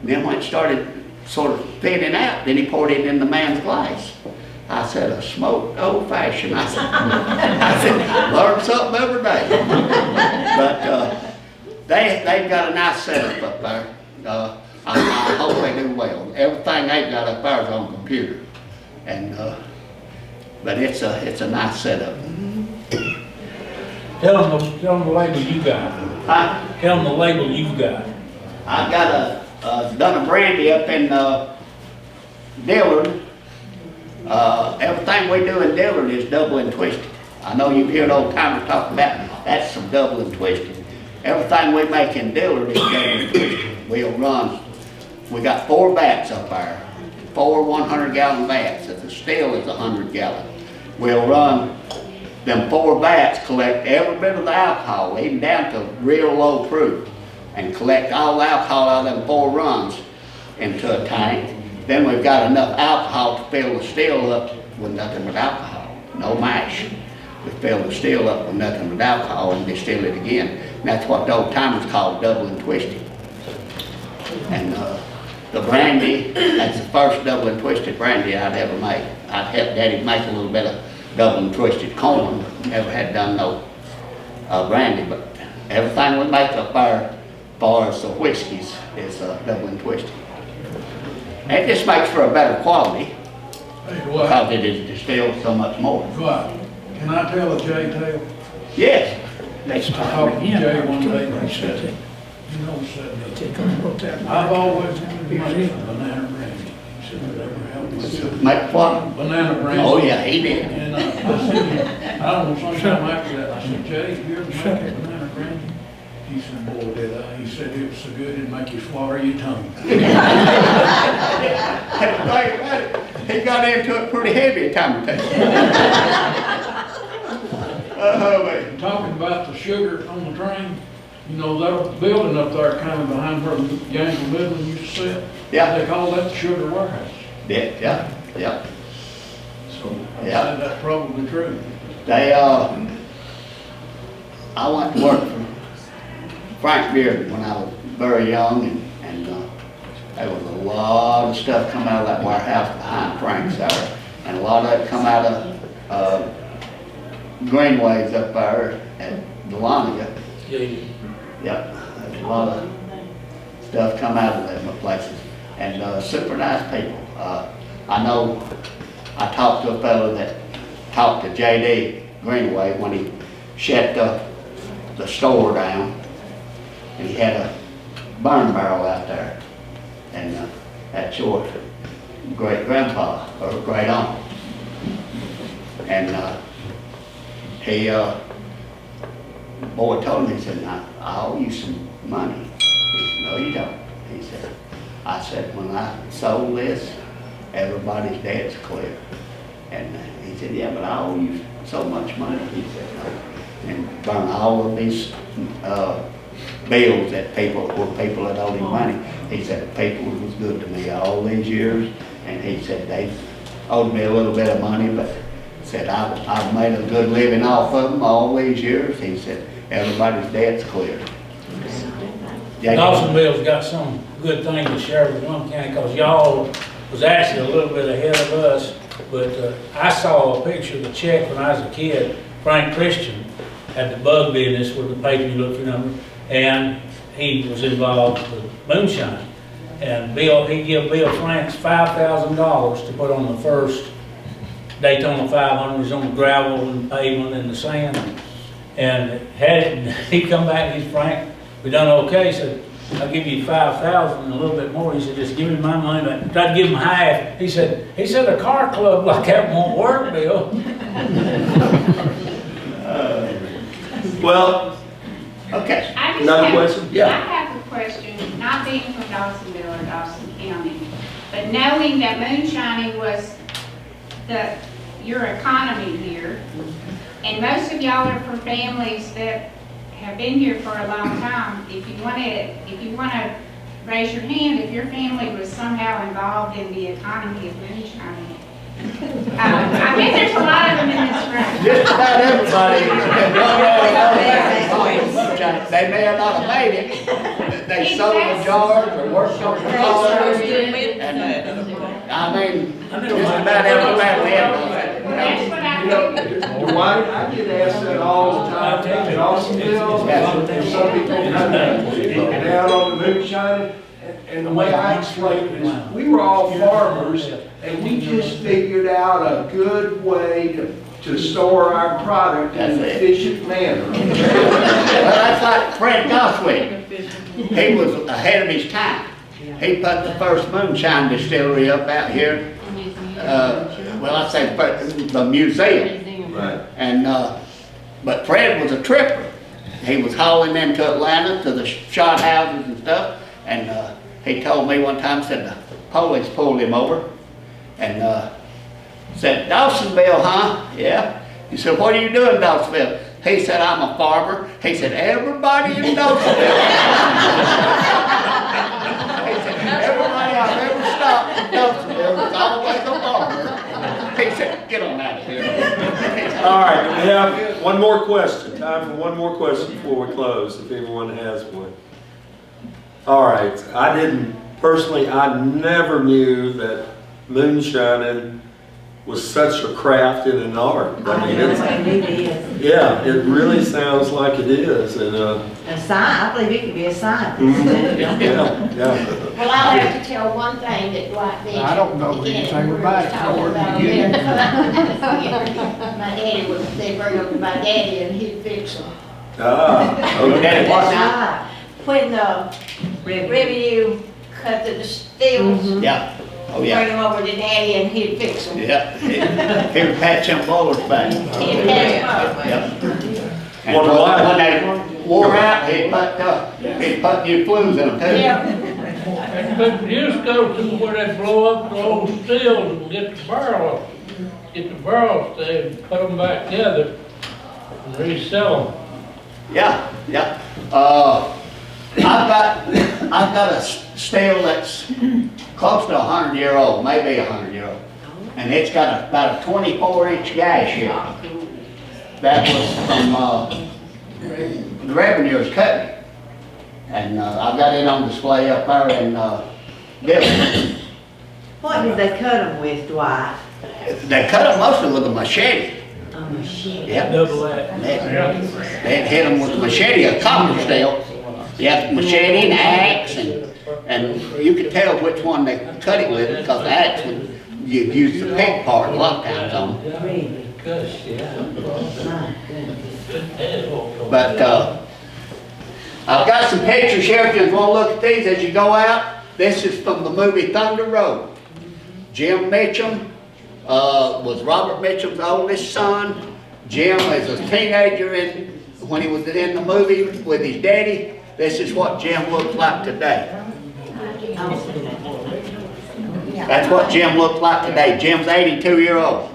And then when it started sort of thinning out, then he poured it in the man's glass. I said, a smoked old fashioned. I said, learn something every day. But they've got a nice setup up there. I hope they do well. Everything they've got up there is on computer. And but it's a nice setup. Tell them the label you got. Huh? Tell them the label you've got. I've got done a brandy up in Dillard. Everything we do in Dillard is double and twisted. I know you've heard old timers talk about that's some double and twisted. Everything we make in Dillard is double and twisted. We'll run. We got 4 vats up there, 4 100-gallon vats. If the still is 100-gallon, we'll run them 4 vats, collect every bit of the alcohol, even down to real low proof, and collect all the alcohol out of them 4 runs into a tank. Then we've got enough alcohol to fill the still up with nothing but alcohol, no mash. We fill the still up with nothing but alcohol and distill it again. And that's what the old timers call double and twisted. And the brandy, that's the first double and twisted brandy I'd ever made. I'd helped Daddy make a little bit of double and twisted corn. Never had done no brandy, but everything we make up there as far as the whiskeys is double and twisted. And it just makes for a better quality because it is distilled so much more. Right. Can I tell a Jay tale? Yes. I talked to Jay one day and he said, you know, said, I've always wanted to make banana brandy. He said, whatever helped me. Make what? Banana brandy. Oh yeah, he did. And I said, I don't know, sometime after that, I said, Jay, you ever make banana brandy? He said, boy, did I. He said it was so good it'd make you swallow your tongue. He got into it pretty heavy a time or two. Man. Talking about the sugar on the train, you know, that building up there kind of behind where Yankee Midland used to sit. Yeah. They call that the sugar warehouse. Yeah. So Yeah. I said that's probably true. They, I went to work for Frank Bearden when I was very young, and there was a lot of stuff come out of that warehouse behind Frank's there, and a lot of it come out of Greenways up there at Delonia. Yep, there's a lot of stuff come out of them places, and super nice people. I know I talked to a fellow that talked to J.D. Greenway when he shut the store down. And he had a burn barrel out there, and that's your great-grandpa or great-uncle. And he, boy told me, he said, I owe you some money. He said, no, you don't. He said, I said, when I sold this, everybody's debt's clear. And he said, yeah, but I owe you so much money. He said, no. And burn all of these bills that people that owed him money. He said, people was good to me all these years, and he said they owed me a little bit of money, but said I've made a good living off of them all these years. He said everybody's debt's clear. Dawsonville's got some good thing to share with Plum County, because y'all was actually a little bit ahead of us, but I saw a picture of the check when I was a kid. Frank Christian had the bug business with the paper you look for number, and he was involved with Moonshine. And he gave Bill Franks $5,000 to put on the first Daytona 500s on the gravel and pavement and the sand. And he come back and he's, Frank, we done okay. He said, I'll give you $5,000 and a little bit more. He said, just give me my money back. Tried to give him half. He said, a car club like that won't work, Bill. Well, okay. another question? I have a question, not being from Dawsonville or Dawson County, but knowing that moonshining was your economy here, and most of y'all are from families that have been here for a long time. If you want to raise your hand, if your family was somehow involved in the economy of moonshining, I bet there's a lot of them in this room. Just about everybody. They may have not have made it. They sold the jars or worked on the cars. And, I mean, just about every family ever. That's what I You know, think. Dwight, I get asked that all the time in Dawsonville, and some people come down on the moonshine, and the way I explain it is, we were all farmers, and we just figured out a good way to store our product in an efficient manner. Well, that's like Fred Goswick. He was ahead of his time. He put the first moonshine distillery up out here. Well, I say the museum. Right. And, but Fred was a tripper. He was hauling them to Atlanta, to the shot houses and stuff. And he told me one time, said the police pulled him over and said, Dawsonville, huh? Yeah. He said, what are you doing, Dawsonville? He said, I'm a farmer. He said, everybody in Dawsonville. He said, everybody I've ever stopped in Dawsonville was always a farmer. He said, get on out of here. All right, we have one more question. Time for one more question before we close, if anyone has one. All right, I never knew that moonshining was such a craft and an art. I mean, yeah, it really sounds like it is. And I believe it could be a scientist. yeah. Well, I'll have to tell one thing that Dwight Bearden. I don't know anything about it. My daddy was, they bring them to my daddy and he'd fix them. Okay. When the revenue cut the stills. Yeah. Oh, Bring yeah. them over to daddy and he'd fix them. Yeah. He would patch them bowlers back. He'd patch them up. Yep. And Well, when they wore out, he'd put new flues in them too. Yeah. But just go to where they blow up the old stills and get the barrels and put them back together and resell them. Yeah, yeah. I've got a still that's close to 100-year-old, maybe 100-year-old. And it's got about a 24-inch gash here. That was from the revenue's cutting it. And I've got it on display up there in Dillon. What did they cut them with, Dwight? They cut them mostly with a machete. A machete. Yep. Double that. They'd hit them with a machete, a copper steel. Yeah, machete and axe, and you could tell which one they cut it with because the axe would you use the pick part a lot of times on. Really? My goodness. But I've got some pictures here if you want to look at these as you go out. This is from the movie Thunder Road. Jim Mitchum was Robert Mitchum's oldest son. Jim is a teenager when he was in the movie with his daddy. This is what Jim looks like today. That's what Jim looks like today. Jim's 82-year-old.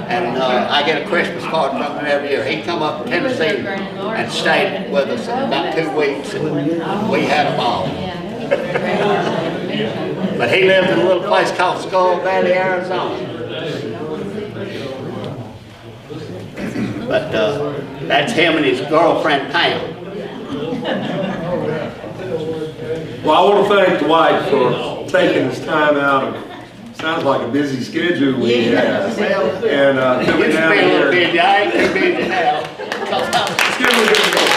And I get a Christmas card from him every year. He come up to Tennessee and stayed with us in about 2 weeks. And we had a ball. But he lived in a little place called Skull Valley, Arizona. But that's him and his girlfriend, Pam. Well, I want to thank Dwight for taking his time out. Sounds like a busy schedule we have. And coming Used to down be a little here. busy. I ain't too busy now. Let's give him a good applause.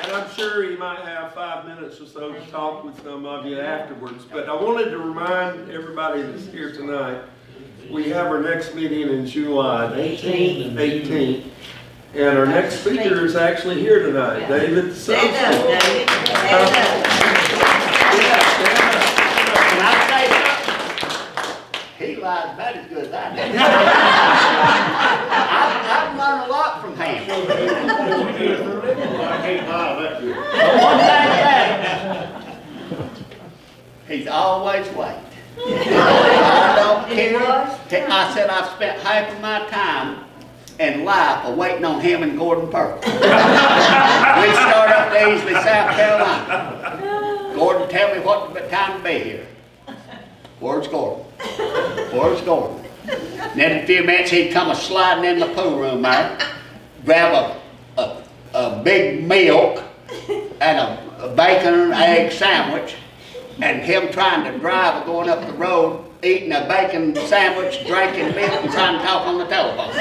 And I'm sure he might have 5 minutes or so to talk with some of you afterwards. But I wanted to remind everybody that's here tonight, we have our next meeting in July, 18th. And our next speaker is actually here tonight, David Substance. Stand up, David. Stand up. Can I say something? He lies about as good as I do. I've learned a lot from him. One thing he's always late. I don't care. I said I've spent half of my time in life waiting on him and Gordon Purple. We start up to Easley, South Carolina. Gordon, tell me what time to be here. Where's Gordon? Where's Gordon? Then in a few minutes, he'd come sliding in the pool room there, grab a big milk and a bacon and egg sandwich, and him trying to drive going up the road, eating a bacon sandwich, drinking milk, and trying to talk on the telephone.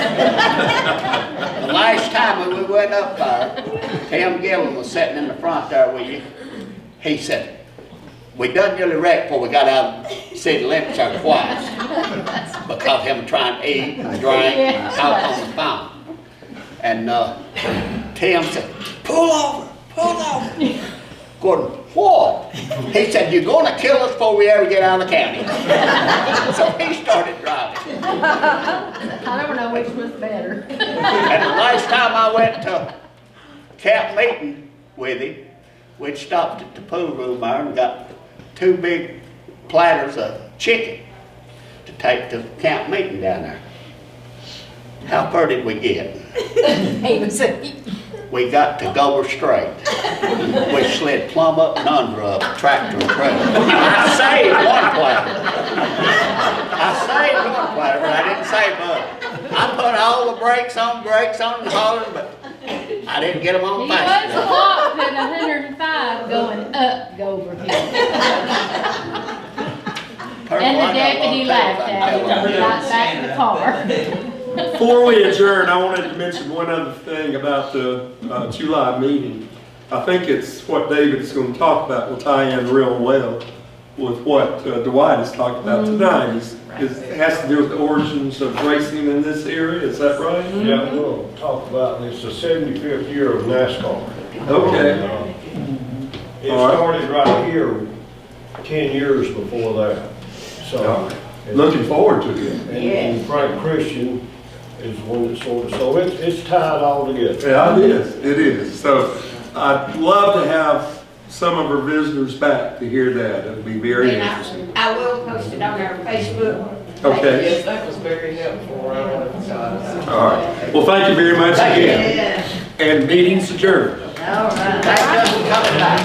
The last time when we went up there, Tim Gillen was sitting in the front there with you. He said, we done nearly wrecked before we got out of city limits there twice because him trying to eat and drink and talk on the phone. And Tim said, pull over, pull over. Gordon, what? He said, you're going to kill us before we ever get out of the county. So he started driving. I don't know which was better. And the last time I went to camp meeting with him, we'd stopped at the pool room there and got 2 big platters of chicken to take to camp meeting down there. How far did we get? We got to Gober Strait. We slid plumb up and under a tractor and trailer. I saved one platter. But I didn't save others. I put all the brakes on and hollering, but I didn't get them on He was fast enough. clocked at 105 going up Gover Hill. And the deputy laughed at him when he got back in the car. Before we adjourn, I wanted to mention one other thing about the July meeting. I think it's what David's going to talk about will tie in real well with what Dwight has talked about tonight. It has to do with the origins of racing in this area, is that right? Yeah, we'll talk about this, the 75th year of NASCAR. Okay. It All right. started right here 10 years before that. So, Looking forward to it. and Frank Christian is one that sort of, so it's tied all together. Yeah, it is. So I'd love to have some of our visitors back to hear that. It'd be very And interesting. I will post it on our Facebook. Okay. Yes, that was very helpful. All right. Well, thank you very much again. Yeah. And meeting's adjourned. All right. Thank you for coming back.